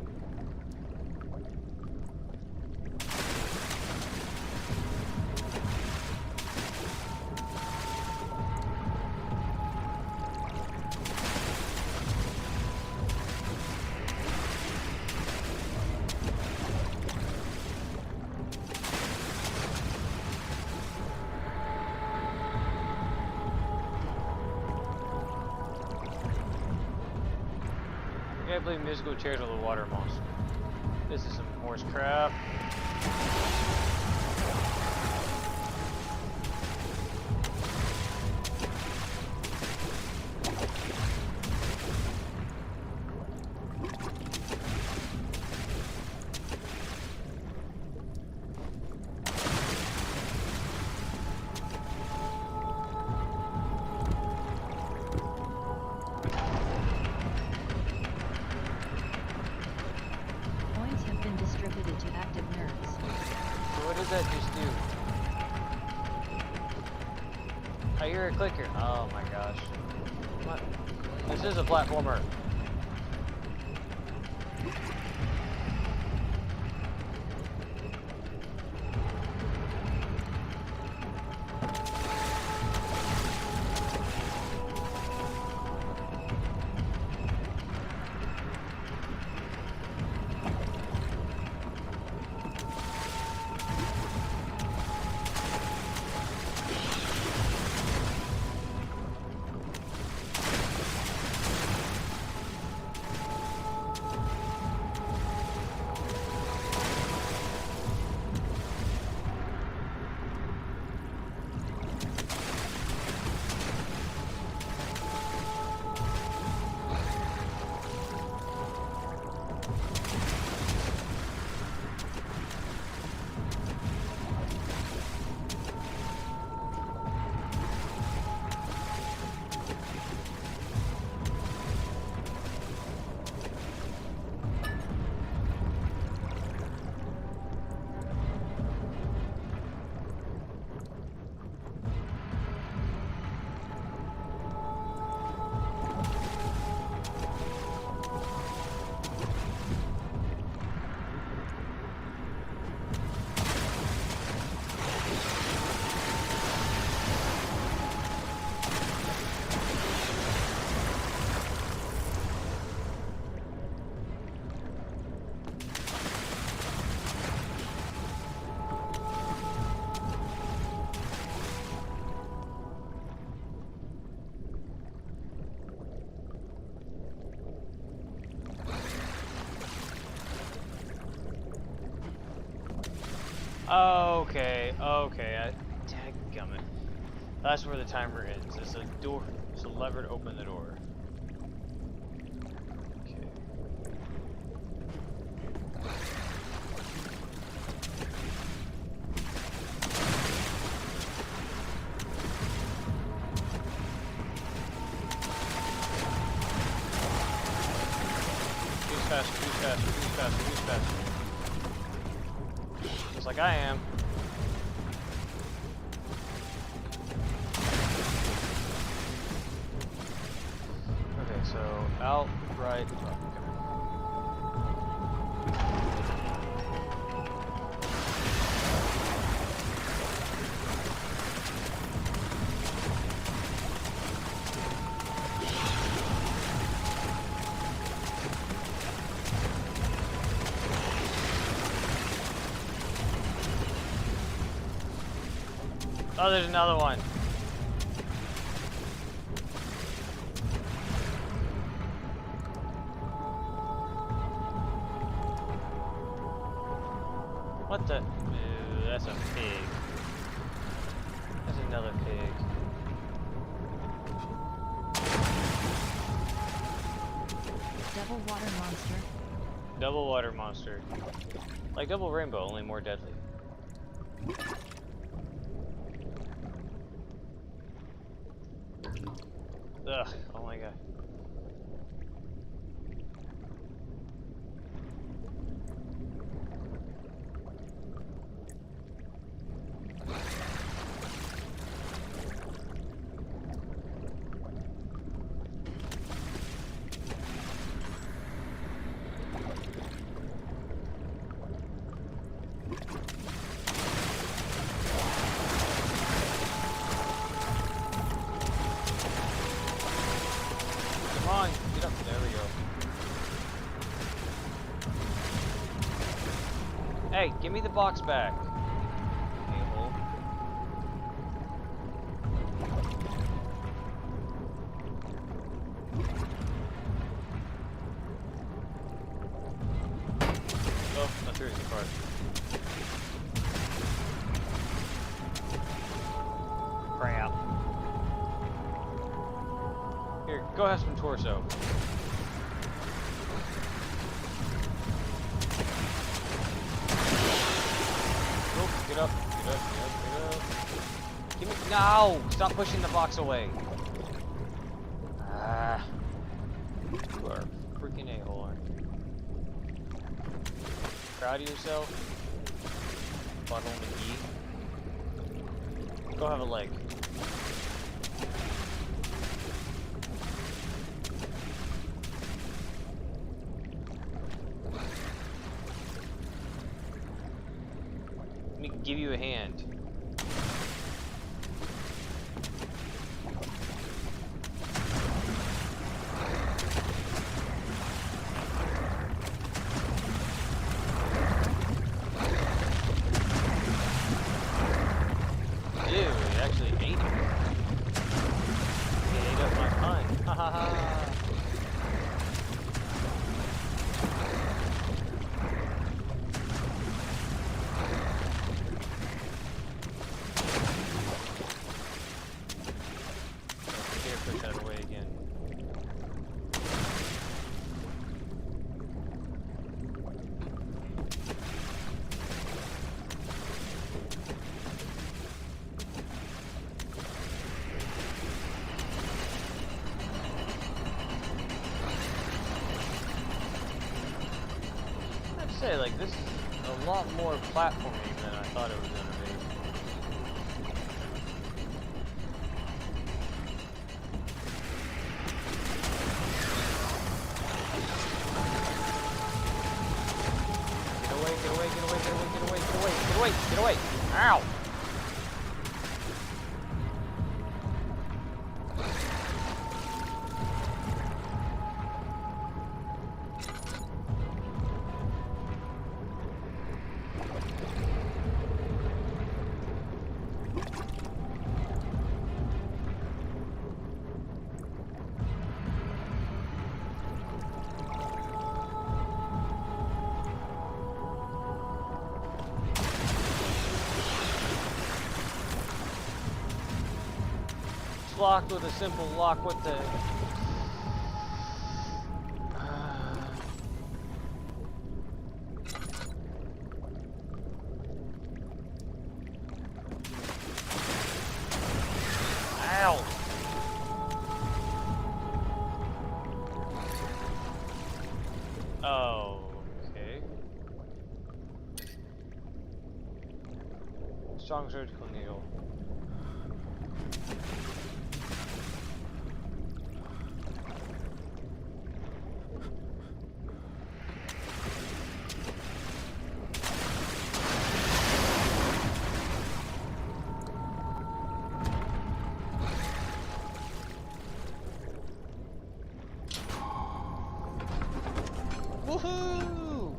[SPEAKER 1] I can't believe musical chairs with a water monster. This is some horse crap.
[SPEAKER 2] Points have been distributed to active nerds.
[SPEAKER 1] So what does that just do? I hear a clicker. Oh my gosh. What? This is a platformer. Okay, okay. Dadgummit. That's where the timer ends. It's a door. It's a lever to open the door. Okay. Who's faster? Who's faster? Who's faster? Who's faster? Just like I am. Okay, so out, right, up. Oh, there's another one. What the? Ew, that's a pig. That's another pig.
[SPEAKER 2] Double water monster.
[SPEAKER 1] Double water monster. Like double rainbow, only more deadly. Ugh, oh my god. Come on, get up. There we go. Hey, give me the box back. A-hole. Oh, I threw it in the cart. Crap. Here, go have some torso. Oh, get up, get up, get up, get up. Give me— no! Stop pushing the box away. Ah. You are a freaking a-hole, aren't you? Proud of yourself? Butthole McGee. Go have a leg. Let me give you a hand. Dude, it actually ate it. It ate up my pun. Ha ha ha. Here, push that away again. I have to say, like, this is a lot more platforming than I thought it was gonna be. Get away, get away, get away, get away, get away, get away, get away, get away! Ow! blocked with a simple lock. What the? Ow! Oh, okay. Strong surgical needle. Woohoo!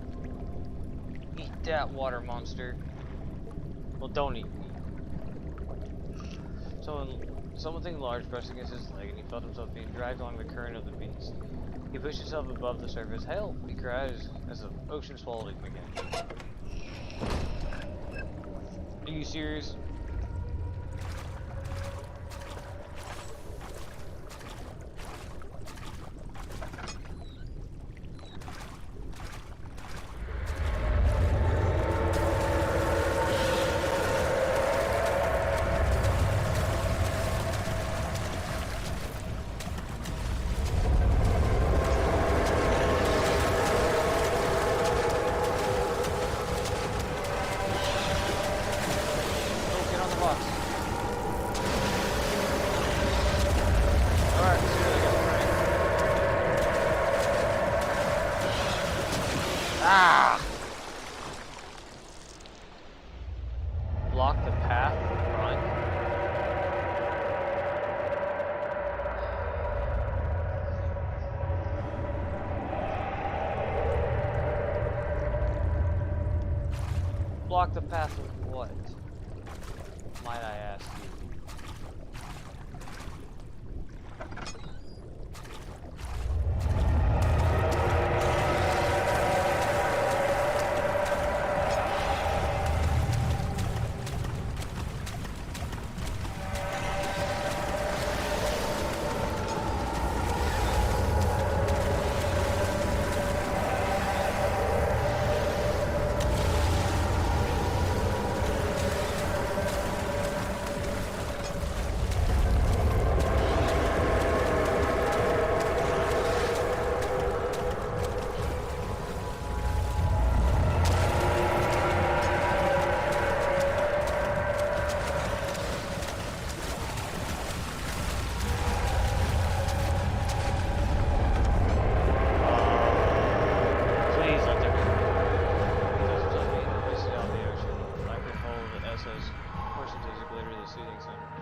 [SPEAKER 1] Eat that, water monster. Well, don't eat me. Something large pressed against his leg, and he felt himself being dragged along the current of the beast. He pushed himself above the surface. Help! He cried as the ocean swallowed him again. Are you serious? Ah! Block the path in front. Block the path with what? Might I ask you?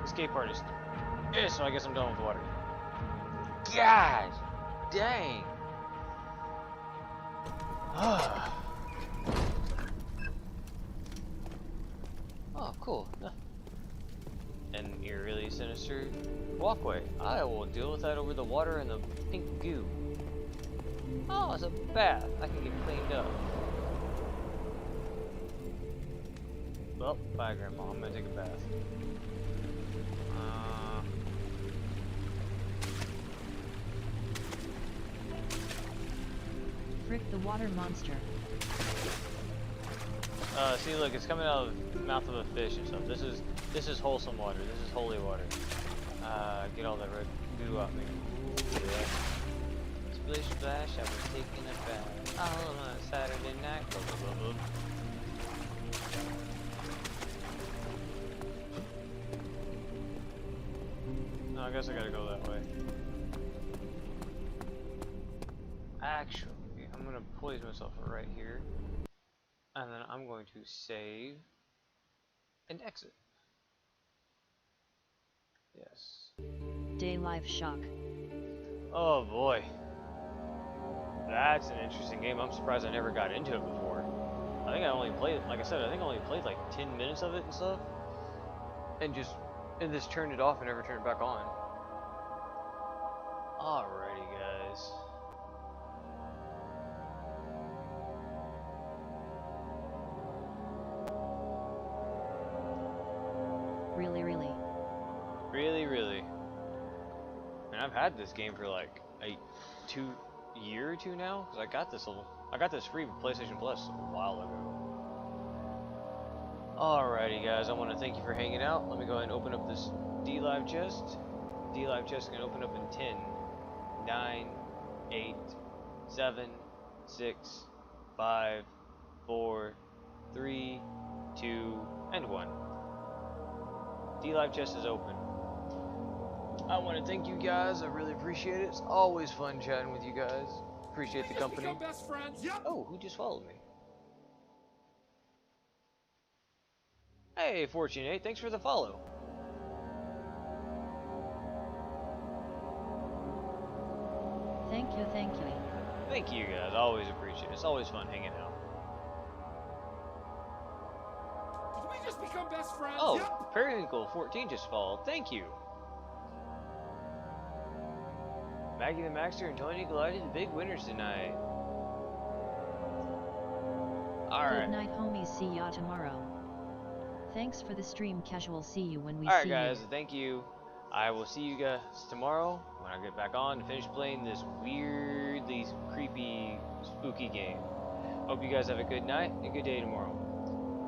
[SPEAKER 1] Escape artist. Yeah, so I guess I'm done with water. God dang. Oh, cool. An eerily sinister walkway. I will deal with that over the water and the pink goo. Oh, it's a bath. I can get cleaned up. Well, bye, Grandma. I'm gonna take a bath.
[SPEAKER 2] Frick the water monster.
[SPEAKER 1] See, look, it's coming out of the mouth of a fish and stuff. This is wholesome water. This is holy water. Get all that red goo out me. Yeah. Splish splash, I was taking a bath. All on a Saturday night. Blah, blah, blah, blah. No, I guess I gotta go that way. Actually, I'm gonna poise myself right here. And then I'm going to save and exit. Yes.
[SPEAKER 2] DLive shock.
[SPEAKER 1] Oh boy. That's an interesting game. I'm surprised I never got into it before. I think I only played, like I said, I think I only played like 10 minutes of it and stuff. And just turned it off and never turned it back on. Alrighty, guys.
[SPEAKER 2] Really?
[SPEAKER 1] Really? I've had this game for like a year or two now, because I got this free with PlayStation Plus a while ago. Alrighty guys, I want to thank you for hanging out. Let me go ahead and open up this DLive chest. DLive chest can open up in 10, 9, 8, 7, 6, 5, 4, 3, 2, and 1. DLive chest is open. I want to thank you guys. I really appreciate it. It's always fun chatting with you guys. Appreciate the company.
[SPEAKER 5] Best friends. Yep.
[SPEAKER 1] Oh, who just followed me? Hey, Fortune8, thanks for the follow.
[SPEAKER 2] Thank you, thank you.
[SPEAKER 1] Thank you guys. I always appreciate it. It's always fun hanging out.
[SPEAKER 5] Did we just become best friends?
[SPEAKER 1] Oh,
[SPEAKER 5] Yep.
[SPEAKER 1] Periwinkle14 just followed. Thank you. Maggie the Maxter and Tony collided the big winners tonight. Alright.
[SPEAKER 2] Good night, homies. See ya tomorrow. Thanks for the stream, Casual. See you when we
[SPEAKER 1] Alright
[SPEAKER 2] see
[SPEAKER 1] guys,
[SPEAKER 2] you.
[SPEAKER 1] thank you. I will see you guys tomorrow when I get back on to finish playing this weirdly creepy, spooky game. Hope you guys have a good night and a good day tomorrow.